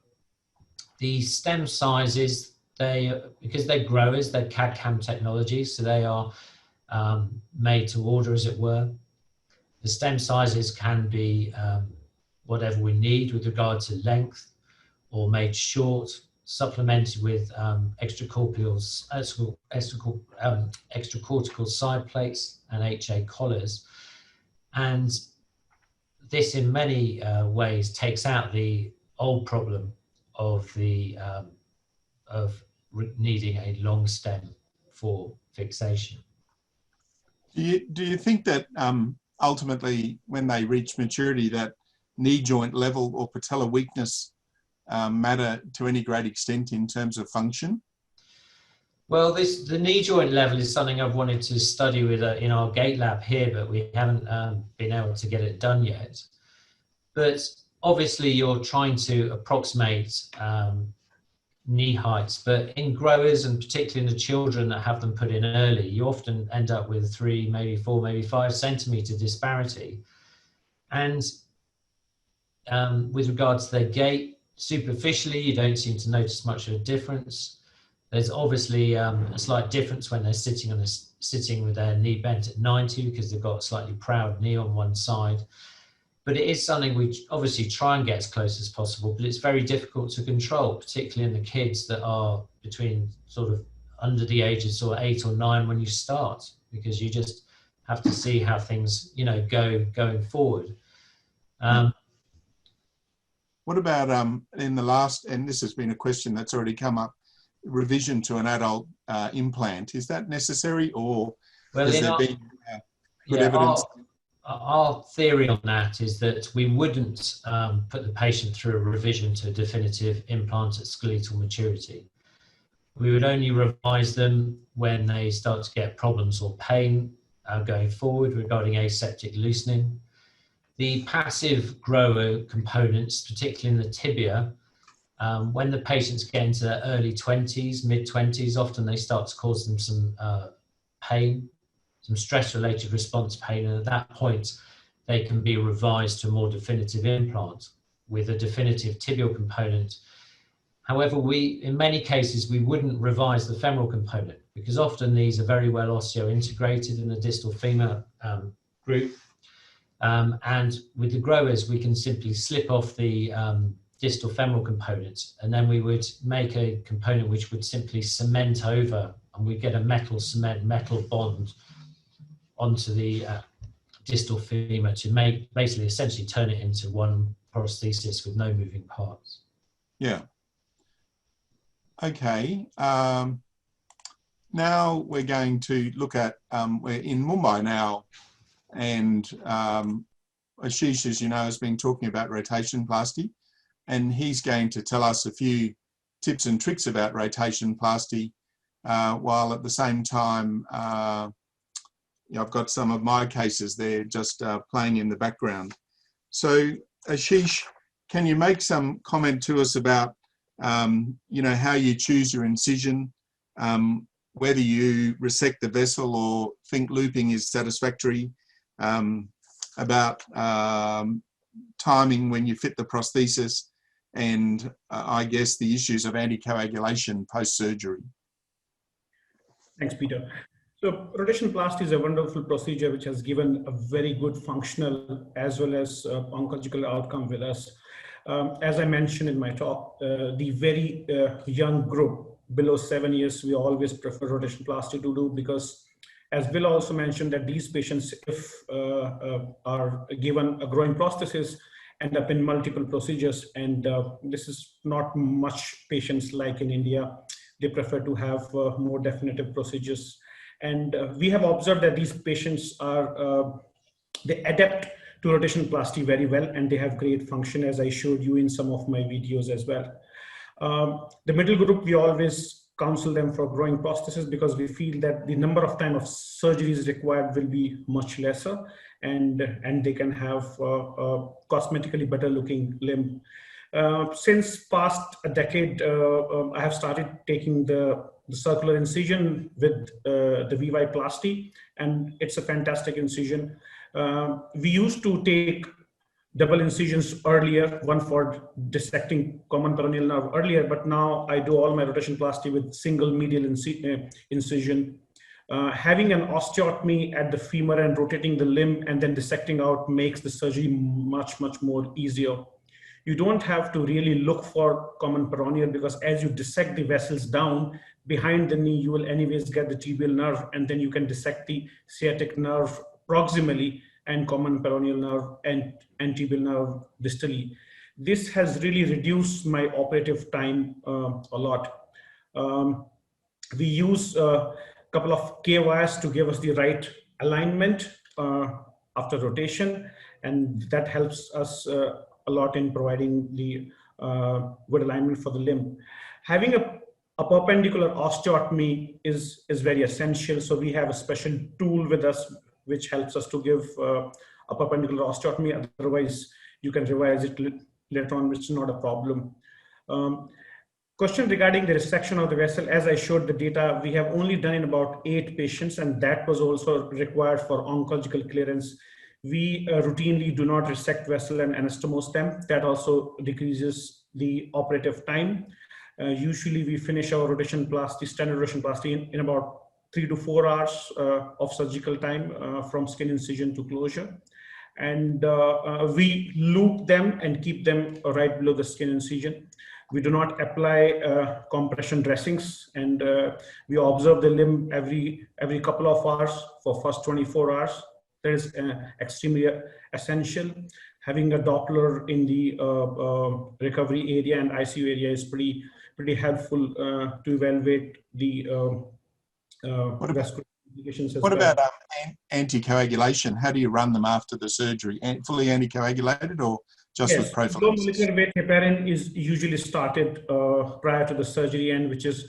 The stem sizes, because they're growers, they're CAD/CAM technology, so they are made to order, as it were. The stem sizes can be whatever we need with regard to length, or made short, supplemented with extracortical side plates and HA collars. And this in many ways takes out the old problem of needing a long stem for fixation. Do you think that ultimately, when they reach maturity, that knee joint level or patella weakness matter to any great extent in terms of function? Well, the knee joint level is something I've wanted to study with in our gait lab here, but we haven't been able to get it done yet. But obviously, you're trying to approximate knee heights, but in growers, and particularly in the children that have them put in early, you often end up with 3, maybe 4, maybe 5 centimeter disparity. And with regards to their gait, superficially, you don't seem to notice much of a difference. There's obviously a slight difference when they're sitting with their knee bent at 90, because they've got a slightly proud knee on one side. But it is something we obviously try and get as close as possible, but it's very difficult to control, particularly in the kids that are between sort of under the ages of 8 or 9 when you start, because you just have to see how things, going forward. What about in the last, and this has been a question that's already come up, revision to an adult implant? Is that necessary, or has there been good evidence? Our theory on that is that we wouldn't put the patient through a revision to a definitive implant at skeletal maturity. We would only revise them when they start to get problems or pain going forward regarding aseptic loosening. The passive grower components, particularly in the tibia, when the patients get into their early 20s, mid-20s, often they start to cause them some pain, some stress-related response pain, and at that point, they can be revised to a more definitive implant with a definitive tibial component. However, in many cases, we wouldn't revise the femoral component, because often these are very well osseointegrated in the distal femur group. And with the growers, we can simply slip off the distal femoral component, and then we would make a component which would simply cement over, and we get a metal bond onto the distal femur to basically essentially turn it into one prosthesis with no moving parts. Yeah. Okay. Now we're going to look at, we're in Mumbai now, and Ashish, as you know, has been talking about rotationplasty, and he's going to tell us a few tips and tricks about rotationplasty, while at the same time, I've got some of my cases there just playing in the background. So Ashish, can you make some comment to us about, how you choose your incision, whether you resect the vessel or think looping is satisfactory, about timing when you fit the prosthesis, and I guess the issues of anticoagulation post-surgery? Thanks, Peter. So rotationplasty is a wonderful procedure which has given a very good functional as well as oncological outcome with us. As I mentioned in my talk, the very young group below 7 years, we always prefer rotationplasty to do, because as Bill also mentioned, that these patients, if are given a growing prosthesis, end up in multiple procedures, and this is not much patients like in India. They prefer to have more definitive procedures. And we have observed that these patients they adapt to rotationplasty very well, and they have great function, as I showed you in some of my videos as well. The middle group, we always counsel them for growing prosthesis, because we feel that the number of time of surgeries required will be much lesser, and they can have a cosmetically better looking limb. Since past a decade, I have started taking the circular incision with the VY-plasty, and it's a fantastic incision. We used to take double incisions earlier, one for dissecting common peroneal nerve earlier, but now I do all my rotationplasty with single medial incision. Having an osteotomy at the femur and rotating the limb and then dissecting out makes the surgery much more easier. You don't have to really look for common peroneal, because as you dissect the vessels down behind the knee, you will anyways get the tibial nerve, and then you can dissect the sciatic nerve proximally and common peroneal nerve and tibial nerve distally. This has really reduced my operative time a lot. We use a couple of K-wires to give us the right alignment after rotation, and that helps us a lot in providing the good alignment for the limb. Having a perpendicular osteotomy is very essential. So we have a special tool with us which helps us to give a perpendicular osteotomy. Otherwise, you can revise it later on, which is not a problem. Question regarding the resection of the vessel. As I showed the data, we have only done in about 8 patients, and that was also required for oncological clearance. We routinely do not resect vessel and anastomose them. That also decreases the operative time. Usually we finish our rotationplasty, standard rotationplasty in about 3 to 4 hours of surgical time from skin incision to closure. And we loop them and keep them right below the skin incision. We do not apply compression dressings, and we observe the limb every couple of hours for first 24 hours. That is extremely essential. Having a Doppler in the recovery area and ICU area is pretty helpful to evaluate the vascular complications as well. What about anticoagulation? How do you run them after the surgery? Fully anticoagulated or just with prophylaxis? Low molecular weight heparin is usually started prior to the surgery, and which is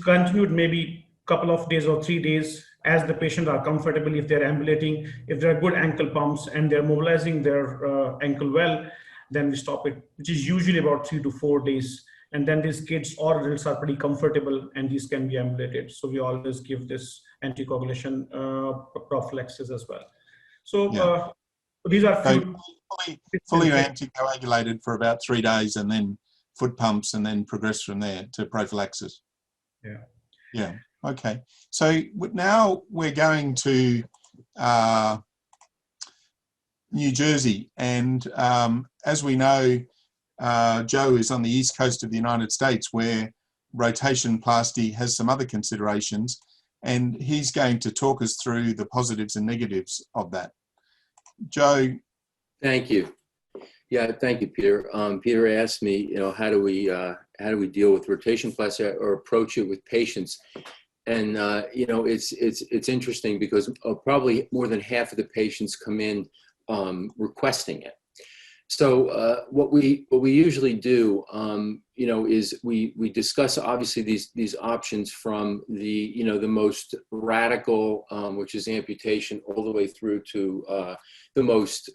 continued maybe a couple of days or 3 days as the patient are comfortable. If they're ambulating, if there are good ankle pumps and they're mobilizing their ankle well, then we stop it, which is usually about 3 to 4 days. And then these kids or adults are pretty comfortable and these can be ambulated. So we always give this anticoagulation prophylaxis as well. So these are fully anticoagulated for about 3 days, and then foot pumps, and then progress from there to prophylaxis. Yeah. Okay. So now we're going to New Jersey, and as we know, Joe is on the East Coast of the United States, where rotationplasty has some other considerations, and he's going to talk us through the positives and negatives of that. Joe. Thank you. Yeah, thank you, Peter. Peter asked me, how do we deal with rotationplasty or approach it with patients? And it's interesting because probably more than half of the patients come in requesting it. So what we usually do, is we discuss obviously these options from the the most radical, which is amputation, all the way through to the most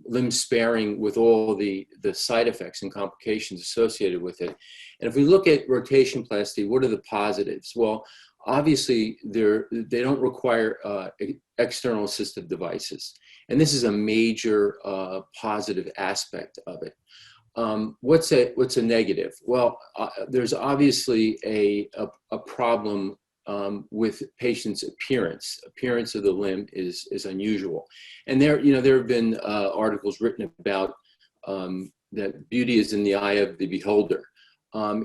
limb sparing with all the side effects and complications associated with it. And if we look at rotationplasty, what are the positives? Well, obviously they don't require external assistive devices. And this is a major positive aspect of it. What's a negative? Well, there's obviously a problem with patients' appearance. Appearance of the limb is unusual. And there have been articles written about that beauty is in the eye of the beholder.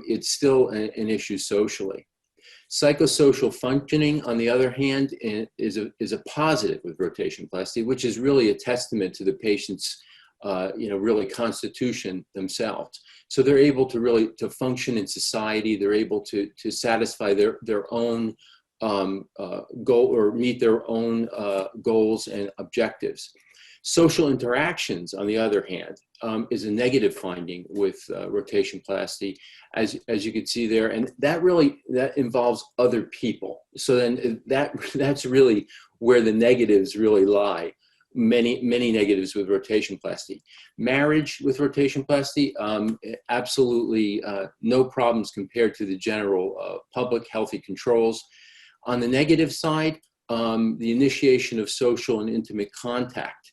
It's still an issue socially. Psychosocial functioning, on the other hand, is a positive with rotationplasty, which is really a testament to the patient's, really constitution themselves. So they're able to function in society. They're able to satisfy their own goal or meet their own goals and objectives. Social interactions, on the other hand, is a negative finding with rotationplasty, as you can see there, and that involves other people. So then that's really where the negatives really lie. Many negatives with rotationplasty. Marriage with rotationplasty, absolutely no problems compared to the general public healthy controls. On the negative side, the initiation of social and intimate contact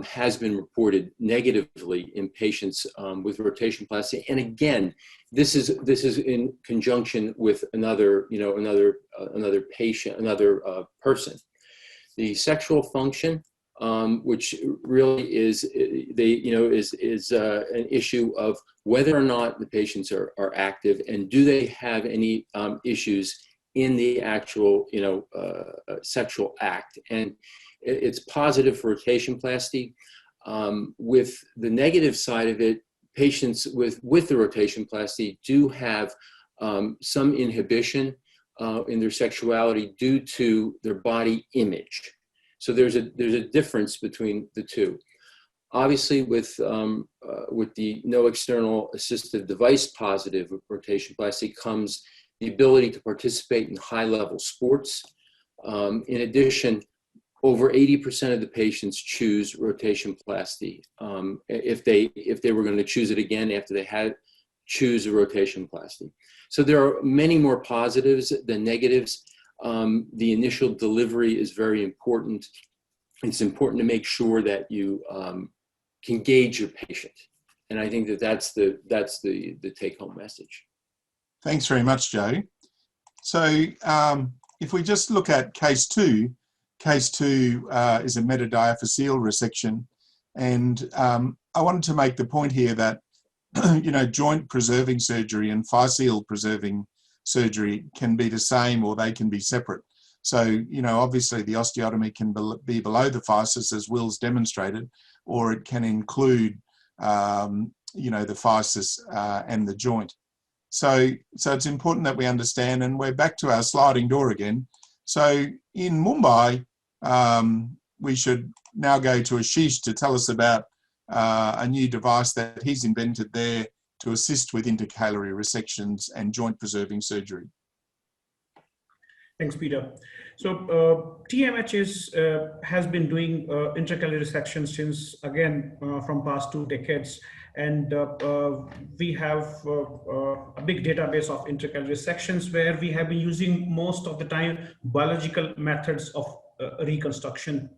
has been reported negatively in patients with rotationplasty. And again, this is in conjunction with another patient, another person. The sexual function, which really is an issue of whether or not the patients are active and do they have any issues in the actual sexual act. And it's positive for rotationplasty. With the negative side of it, patients with the rotationplasty do have some inhibition in their sexuality due to their body image. So there's a difference between the two. Obviously, with the no external assistive device positive rotationplasty comes the ability to participate in high-level sports. In addition, over 80% of the patients choose rotationplasty if they were going to choose it again after they had choose a rotationplasty. So there are many more positives than negatives. The initial delivery is very important. It's important to make sure that you can gauge your patient, and I think that's the take-home message. Thanks very much, Joe. So if we just look at case two is a metadiaphyseal resection, and I wanted to make the point here that joint preserving surgery and physeal preserving surgery can be the same or they can be separate. So, obviously the osteotomy can be below the physis, as Will's demonstrated, or it can include, the physis and the joint. So it's important that we understand, and we're back to our sliding door again. So in Mumbai, we should now go to Ashish to tell us about a new device that he's invented there to assist with intercalary resections and joint preserving surgery. Thanks, Peter. So TMH has been doing intercalary resection since, again, from past 2 decades. And we have a big database of intercalary resections where we have been using most of the time biological methods of reconstruction.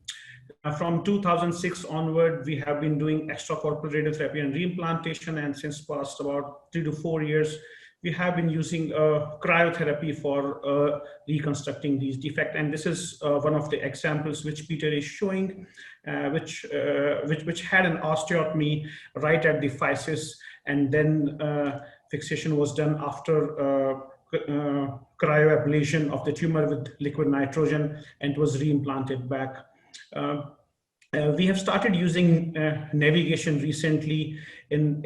From 2006 onward, we have been doing extracorporeal radiotherapy and reimplantation, and since past about 3 to 4 years, we have been using cryotherapy for reconstructing these defects. And this is one of the examples which Peter is showing, which had an osteotomy right at the physis, and then fixation was done after cryoablation of the tumor with liquid nitrogen, and it was reimplanted back. We have started using navigation recently in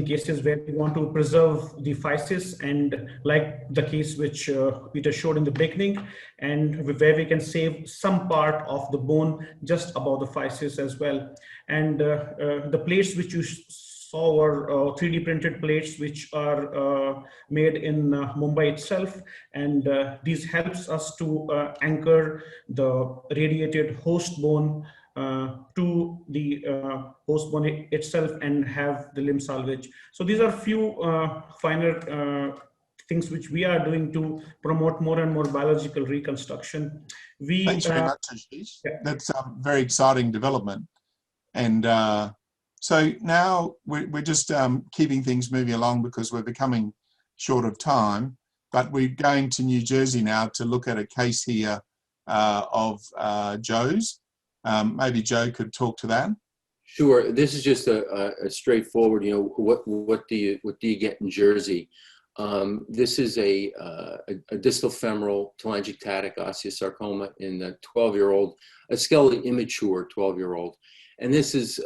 cases where we want to preserve the physis, and like the case which Peter showed in the beginning, and where we can save some part of the bone just above the physis as well. And the plates which you saw were 3D printed plates which are made in Mumbai itself, and these helps us to anchor the radiated host bone to the host bone itself and have the limb salvage. So these are few finer things which we are doing to promote more and more biological reconstruction. Thanks very much, Ashish. Yeah. That's a very exciting development. And so now we're just keeping things moving along because we're becoming short of time, but we're going to New Jersey now to look at a case here of Joe's. Maybe Joe could talk to that. Sure. This is just a straightforward. What do you get in Jersey? This is a distal femoral telangiectatic osteosarcoma in a 12-year-old, a skeletally immature 12-year-old, and this is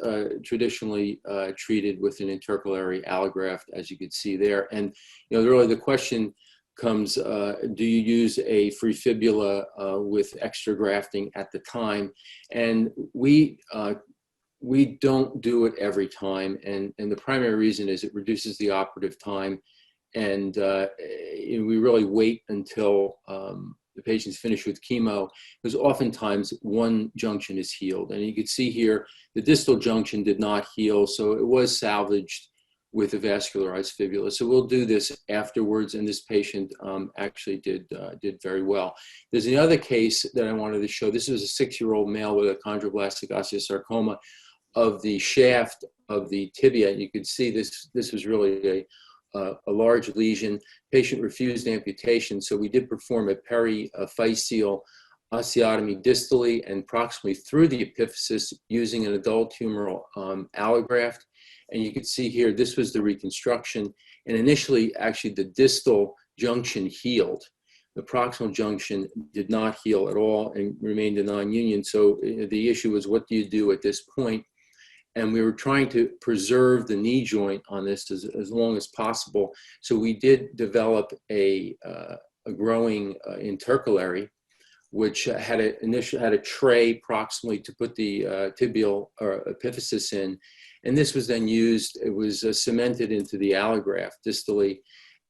traditionally treated with an intercalary allograft, as you can see there. And really the question comes, do you use a free fibula with extra grafting at the time? And we don't do it every time, and the primary reason is it reduces the operative time, and we really wait until the patient's finished with chemo, because oftentimes one junction is healed. And you can see here the distal junction did not heal, so it was salvaged with a vascularized fibula. So we'll do this afterwards, and this patient actually did very well. There's another case that I wanted to show. This was a 6-year-old male with a chondroblastic osteosarcoma of the shaft of the tibia. And you can see this was really a large lesion. Patient refused amputation, so we did perform a periphyseal osteotomy distally and proximally through the epiphysis using an adult humeral allograft. And you can see here, this was the reconstruction. And initially, actually, the distal junction healed. The proximal junction did not heal at all and remained a non-union. So the issue was, what do you do at this point? And we were trying to preserve the knee joint on this as long as possible. So we did develop a growing intercalary, which had a tray proximally to put the tibial or epiphysis in. And this was then used, it was cemented into the allograft distally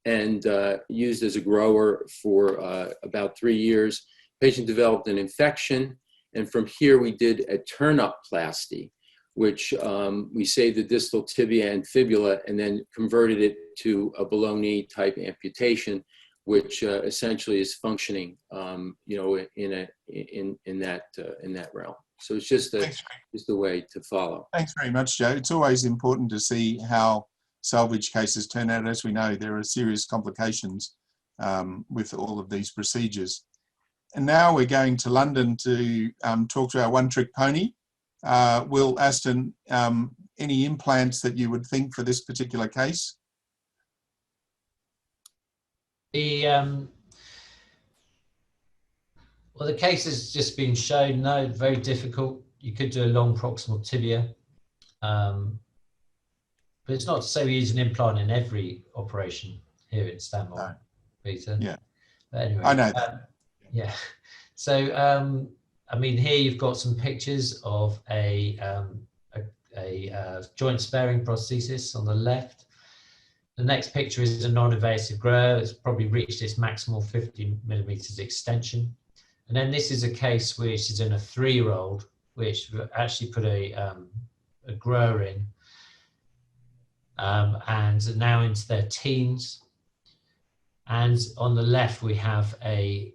and used as a grower for about 3 years. Patient developed an infection. And from here, we did a turn-up-plasty, which we saved the distal tibia and fibula and then converted it to a below-knee type amputation, which essentially is functioning, in that realm. So it's just a way to follow. Thanks very much, Joe. It's always important to see how salvage cases turn out. As we know, there are serious complications with all of these procedures. And now we're going to London to talk to our one-trick pony. Will Aston, any implants that you would think for this particular case? Well, the case has just been shown. No, very difficult. You could do a long proximal tibia, but it's not to say we use an implant in every operation here at Stanmore, No. Peter. Yeah. But anyway, I know that. Yeah. So, I mean, here you've got some pictures of a joint sparing prosthesis on the left. The next picture is a non-invasive grower. It's probably reached its maximal 50 millimeters extension. And then this is a case which is in a 3-year-old, which actually put a grower in, and now into their teens. And on the left, we have a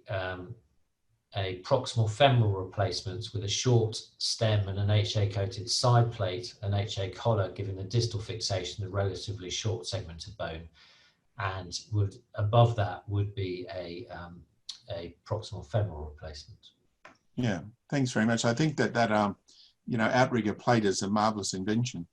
proximal femoral replacement with a short stem and an HA-coated side plate, an HA collar, giving the distal fixation a relatively short segment of bone. And above that would be a proximal femoral replacement. Yeah, thanks very much. I think that outrigger plate is a marvelous invention.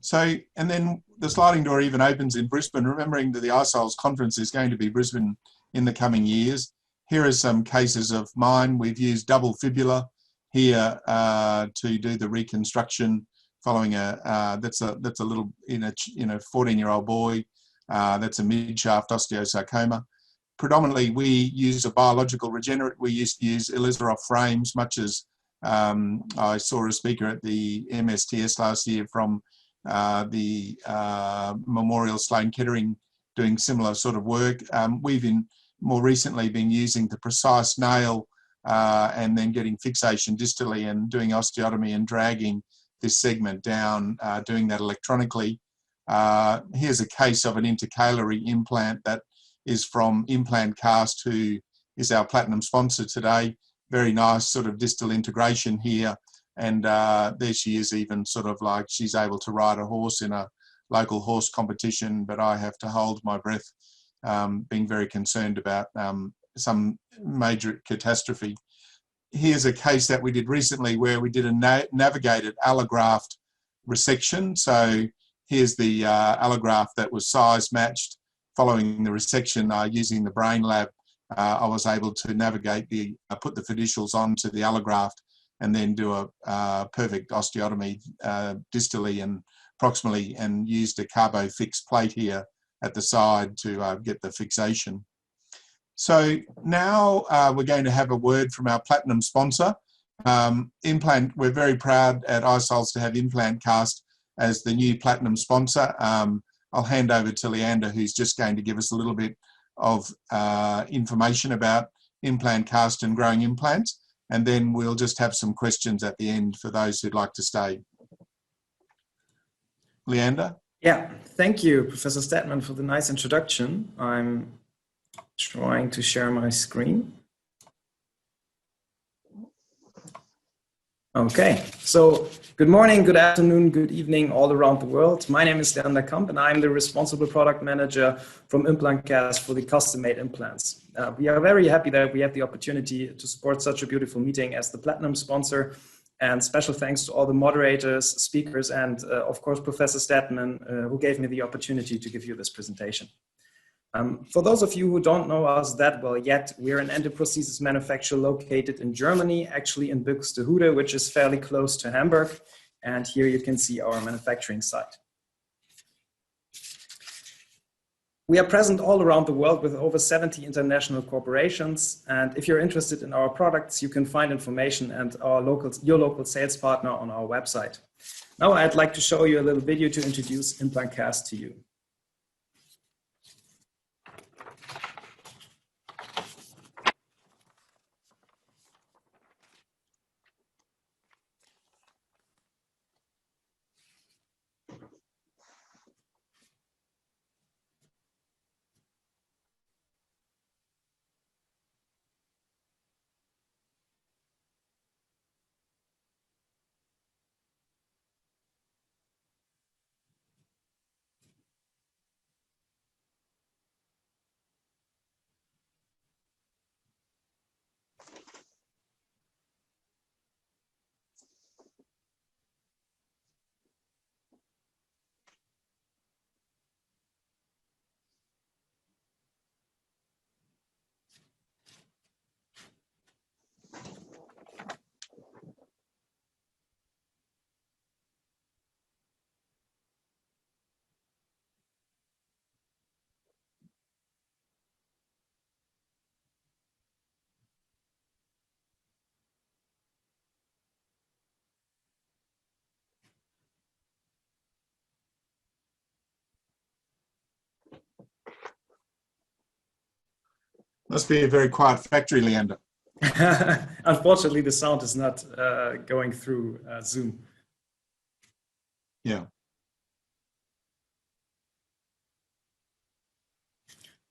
So, and then the sliding door even opens in Brisbane, remembering that the ISOLS conference is going to be Brisbane in the coming years. Here are some cases of mine. We've used double fibula here to do the reconstruction following that's a little, in a 14-year-old boy. That's a mid-shaft osteosarcoma. Predominantly, we use a biological regenerate. We used to use Elizaroff frames, much as I saw a speaker at the MSTS last year from the Memorial Sloan Kettering doing similar sort of work. We've more recently been using the precise nail and then getting fixation distally and doing osteotomy and dragging this segment down, doing that electronically. Here's a case of an intercalary implant that is from IMPLANTCAST, who is our platinum sponsor today. Very nice sort of distal integration here. And there she is, even sort of like she's able to ride a horse in a local horse competition, but I have to hold my breath, being very concerned about some major catastrophe. Here's a case that we did recently where we did a navigated allograft resection. So here's the allograft that was size matched. Following the resection, using the brain lab, I was able to navigate put the fiducials onto the allograft and then do a perfect osteotomy distally and proximally, and used a carbo fixed plate here at the side to get the fixation. So now we're going to have a word from our platinum sponsor. We're very proud at ISOLS to have IMPLANTCAST as the new platinum sponsor. I'll hand over to Leander, who's just going to give us a little bit of information about IMPLANTCAST and growing implants, and then we'll just have some questions at the end for those who'd like to stay. Leander? Yeah, thank you, Professor Steadman, for the nice introduction. I'm trying to share my screen. Okay, so good morning, good afternoon, good evening all around the world. My name is Leander Kamp and I'm the responsible product manager from IMPLANTCAST for the custom-made implants. We are very happy that we have the opportunity to support such a beautiful meeting as the Platinum sponsor. And special thanks to all the moderators, speakers, and of course, Professor Steadman, who gave me the opportunity to give you this presentation. For those of you who don't know us that well yet, we're an endoprosthesis manufacturer located in Germany, actually in Buxtehude, which is fairly close to Hamburg. And here you can see our manufacturing site. We are present all around the world with over 70 international corporations. And if you're interested in our products, you can find information and your local sales partner on our website. Now I'd like to show you a little video to introduce IMPLANTCAST to you. Must be a very quiet factory, Leander. Unfortunately, the sound is not going through Zoom. Yeah.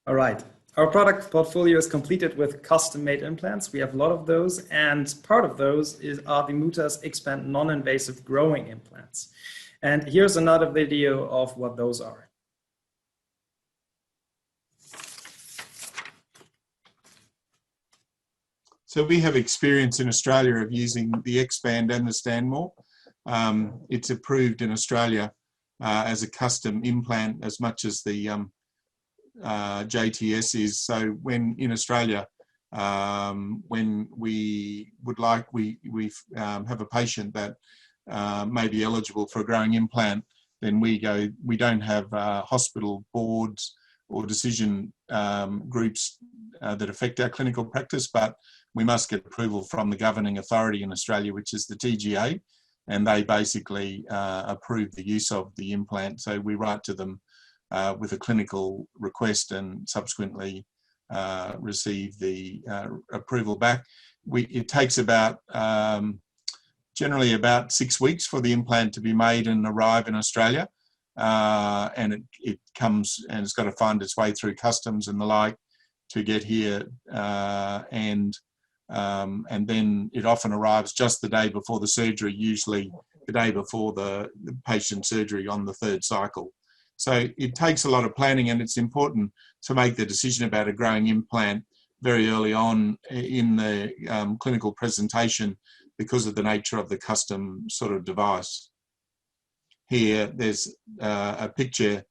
All right. Our product portfolio is completed with custom-made implants. We have a lot of those, and part of those are the Mutas Expand non-invasive growing implants. And here's another video of what those are. So we have experience in Australia of using the Expand and the Stanmore. It's approved in Australia as a custom implant as much as the JTS is. So when in Australia, when we would like, we have a patient that may be eligible for a growing implant, then we don't have hospital boards or decision groups that affect our clinical practice, but we must get approval from the governing authority in Australia, which is the TGA, and they basically approve the use of the implant. So we write to them with a clinical request and subsequently receive the approval back. It takes about generally about 6 weeks for the implant to be made and arrive in Australia, and it comes and it's got to find its way through customs and the like to get here, and then it often arrives just the day before the surgery, usually the day before the patient's surgery on the 3rd cycle. So it takes a lot of planning, and it's important to make the decision about a growing implant very early on in the clinical presentation because of the nature of the custom sort of device. Here, there's a picture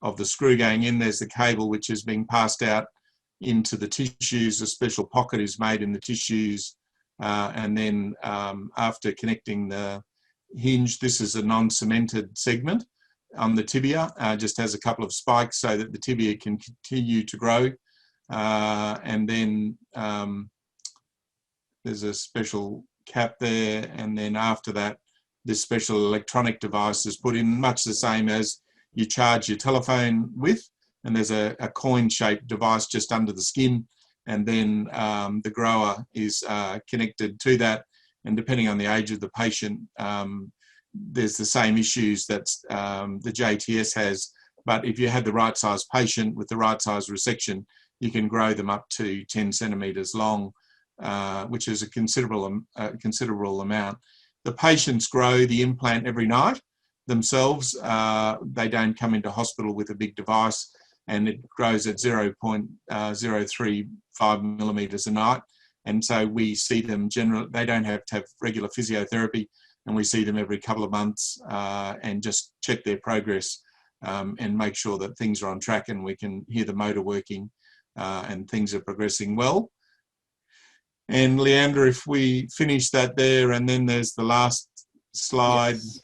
of the screw going in. There's the cable which is being passed out into the tissues. A special pocket is made in the tissues, and then after connecting the hinge, this is a non-cemented segment on the tibia, just has a couple of spikes so that the tibia can continue to grow, and then there's a special cap there, and then after that this special electronic device is put in, much the same as you charge your telephone with, and there's a coin-shaped device just under the skin, and then the grower is connected to that, and depending on the age of the patient, there's the same issues that the JTS has, but if you have the right size patient with the right size resection, you can grow them up to 10 centimetres long, which is a considerable amount. The patients grow the implant every night themselves. They don't come into hospital with a big device. and it grows at 0.035 millimeters a night. And so we see them generally, they don't have to have regular physiotherapy, and we see them every couple of months and just check their progress and make sure that things are on track and we can hear the motor working and things are progressing well. And Leander, if we finish that there, and then there's the last slide. Yes.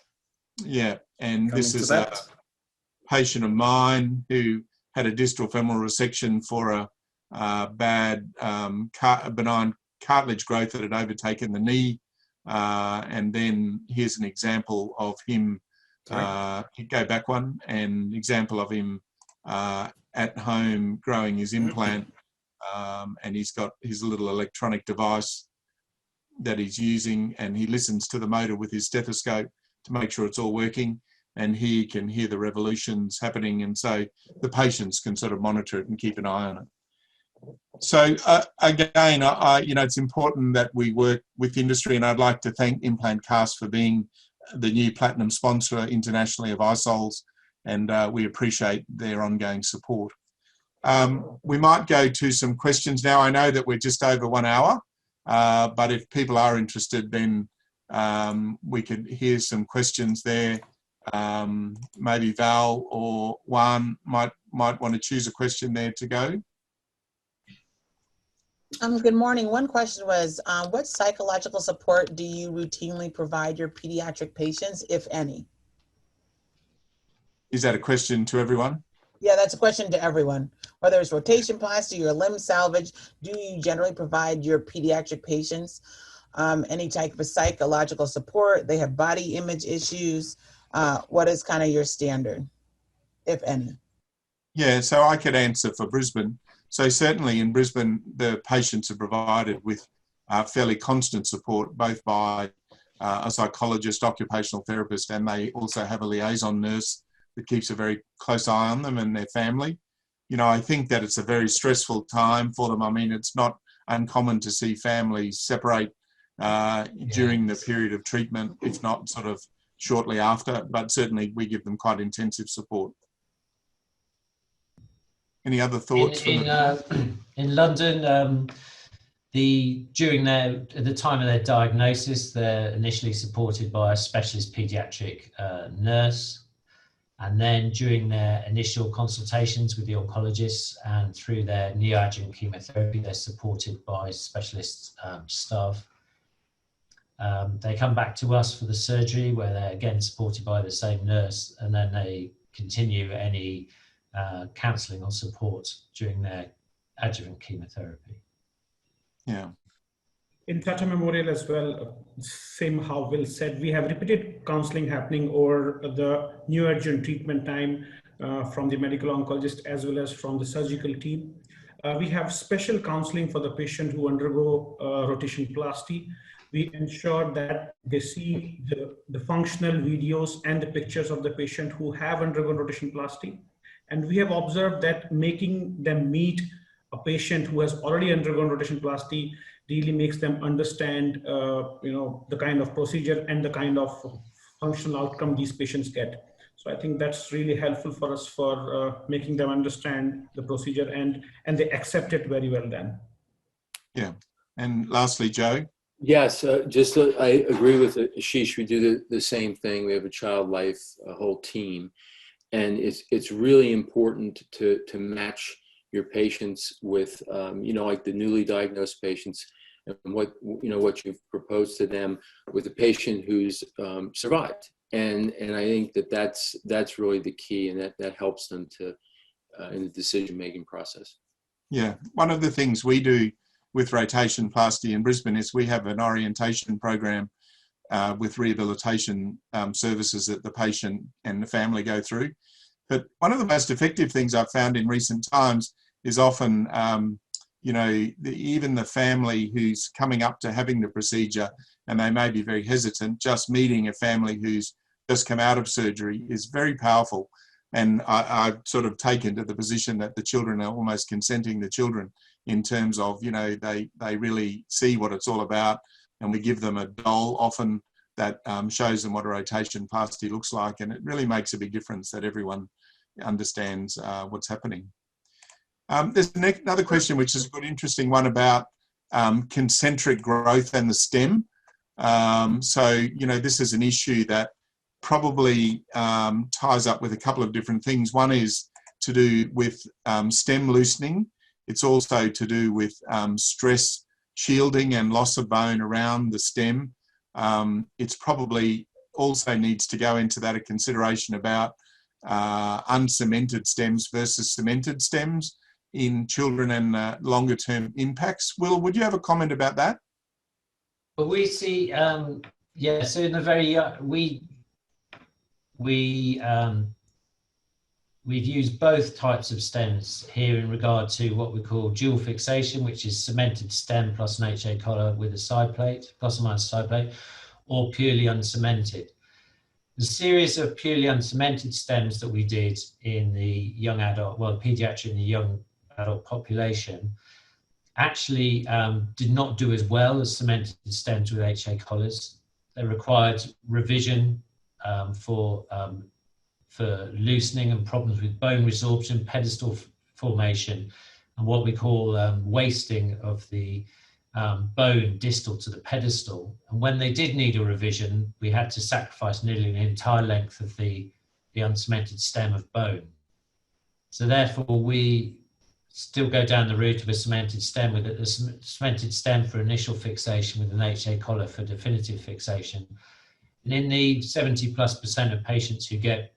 Yeah, and Coming this to is that. a patient of mine who had a distal femoral resection for a bad benign cartilage growth that had overtaken the knee. And then here's an example of him, go back one, an example of him at home growing his implant. And he's got his little electronic device that he's using, and he listens to the motor with his stethoscope to make sure it's all working, and he can hear the revolutions happening, and so the patients can sort of monitor it and keep an eye on it. So again, it's important that we work with industry, and I'd like to thank IMPLANTCAST for being the new platinum sponsor internationally of ISOLS, and we appreciate their ongoing support. We might go to some questions now. I know that we're just over 1 hour, but if people are interested, then we could hear some questions there. Maybe Val or Juan might want to choose a question there to go. Good morning. One question was, what psychological support do you routinely provide your pediatric patients, if any? Is that a question to everyone? Yeah, that's a question to everyone. Whether it's rotation plasty or limb salvage, do you generally provide your pediatric patients any type of psychological support? They have body image issues. What is kind of your standard, if any? Yeah, so I could answer for Brisbane. So certainly in Brisbane, the patients are provided with fairly constant support, both by a psychologist, occupational therapist, and they also have a liaison nurse that keeps a very close eye on them and their family. I think that it's a very stressful time for them. I mean, it's not uncommon to see families separate during the period of treatment, if not sort of shortly after, but certainly we give them quite intensive support. Any other thoughts? In London, at the time of their diagnosis, they're initially supported by a specialist paediatric nurse. And then during their initial consultations with the oncologists and through their neoadjuvant chemotherapy, they're supported by specialist staff. They come back to us for the surgery, where they're again supported by the same nurse, and then they continue any counselling or support during their adjuvant chemotherapy. Yeah. In Tata Memorial as well, same how Will said, we have repeated counseling happening over the neoadjuvant treatment time from the medical oncologist as well as from the surgical team. We have special counseling for the patient who undergo rotation plasty. We ensure that they see the functional videos and the pictures of the patient who have undergone rotation plasty. And we have observed that making them meet a patient who has already undergone rotation plasty really makes them understand, the kind of procedure and the kind of functional outcome these patients get. So I think that's really helpful for us for making them understand the procedure, and they accept it very well then. Yeah. And lastly, Joe? Yes, I agree with Ashish. We do the same thing. We have a child life, a whole team. And it's really important to match your patients with, like the newly diagnosed patients, and what you've proposed to them with a patient who's survived. And I think that's really the key, and that helps them to in the decision-making process. Yeah, one of the things we do with rotation plasty in Brisbane is we have an orientation program with rehabilitation services that the patient and the family go through. But one of the most effective things I've found in recent times is often, even the family who's coming up to having the procedure, and they may be very hesitant, just meeting a family who's just come out of surgery is very powerful. And I've sort of taken to the position that the children are almost consenting the children in terms of, they really see what it's all about. And we give them a doll often that shows them what a rotation plasty looks like. And it really makes a big difference that everyone understands what's happening. There's another question, which is a good, interesting one about concentric growth and the stem. So, you know, this is an issue that probably ties up with a couple of different things. One is to do with stem loosening. It's also to do with stress shielding and loss of bone around the stem. It's probably also needs to go into that a consideration about uncemented stems versus cemented stems in children and longer term impacts. Will, would you have a comment about that? Well, we see, yeah, so in the very, we've used both types of stems here in regard to what we call dual fixation, which is cemented stem plus an HA collar with a side plate, plus or minus side plate, or purely uncemented. The series of purely uncemented stems that we did in the young adult, well, pediatric in the young adult population, actually did not do as well as cemented stems with HA collars. They required revision for loosening and problems with bone resorption, pedestal formation, and what we call wasting of the bone distal to the pedestal. And when they did need a revision, we had to sacrifice nearly the entire length of the uncemented stem of bone. So therefore, we still go down the route of a cemented stem with a cemented stem for initial fixation with an HA collar for definitive fixation. And in the 70+% of patients who get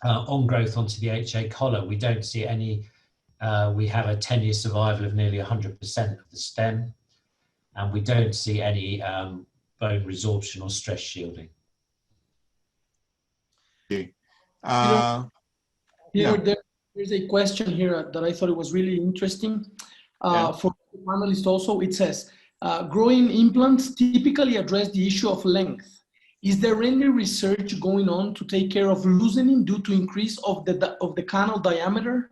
on growth onto the HA collar, we don't see any, we have a 10-year survival of nearly 100% of the stem, and we don't see any bone resorption or stress shielding. Peter, yeah. There's a question here that I thought it was really interesting. For the panelists also, it says, growing implants typically address the issue of length. Is there any research going on to take care of loosening due to increase of the canal diameter?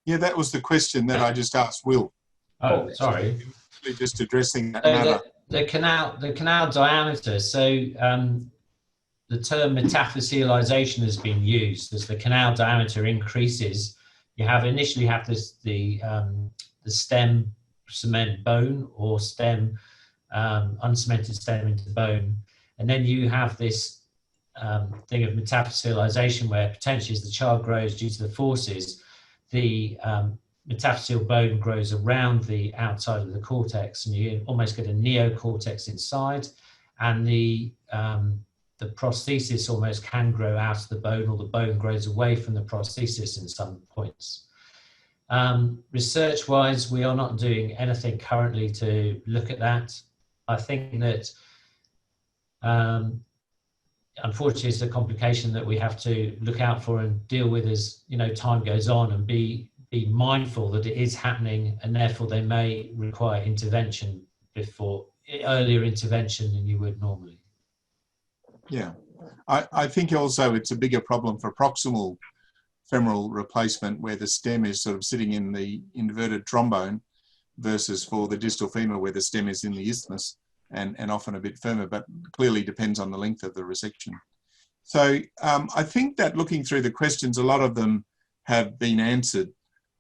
Yeah, that was the question that I just asked Will. Oh, sorry. Just addressing that so matter. The canal diameter. So the term metaphysealization has been used. As the canal diameter increases, you initially have the stem cement bone or stem uncemented stem into bone, and then you have this thing of metaphysealization where potentially as the child grows due to the forces, the metaphyseal bone grows around the outside of the cortex, and you almost get a neocortex inside, and the prosthesis almost can grow out of the bone, or the bone grows away from the prosthesis in some points. Research-wise, we are not doing anything currently to look at that. I think that unfortunately it's a complication that we have to look out for and deal with as time goes on, and be mindful that it is happening, and therefore they may require intervention earlier intervention than you would normally. Yeah, I think also it's a bigger problem for proximal femoral replacement, where the stem is sort of sitting in the inverted trombone, versus for the distal femur where the stem is in the isthmus and often a bit firmer, but clearly depends on the length of the resection. So I think that looking through the questions, a lot of them have been answered.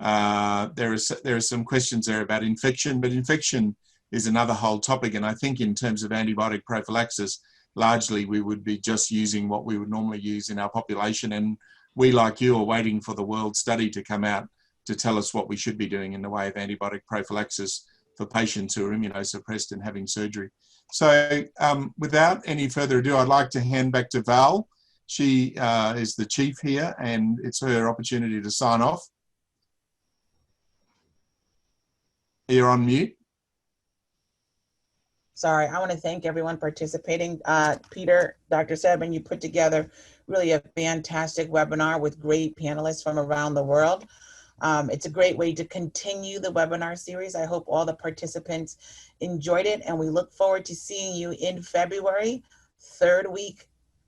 There are some questions there about infection, but infection is another whole topic. And I think in terms of antibiotic prophylaxis, largely we would be just using what we would normally use in our population. And we, like you, are waiting for the world study to come out to tell us what we should be doing in the way of antibiotic prophylaxis for patients who are immunosuppressed and having surgery. So without any further ado, I'd like to hand back to Val. She is the chief here, and it's her opportunity to sign off. You're on mute. Sorry, I want to thank everyone participating. Peter, Dr. Steadman, you put together really a fantastic webinar with great panelists from around the world. It's a great way to continue the webinar series. I hope all the participants enjoyed it, and we look forward to seeing you in February, 3rd week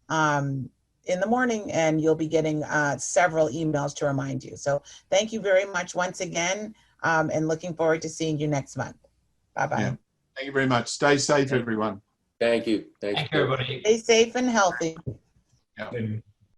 in the morning, and you'll be getting several emails to remind you. So thank you very much once again, and looking forward to seeing you next month. Bye-bye. Yeah. Thank you very much. Stay safe, everyone. Thank you. Thank you, everybody. Stay safe and healthy. Yeah.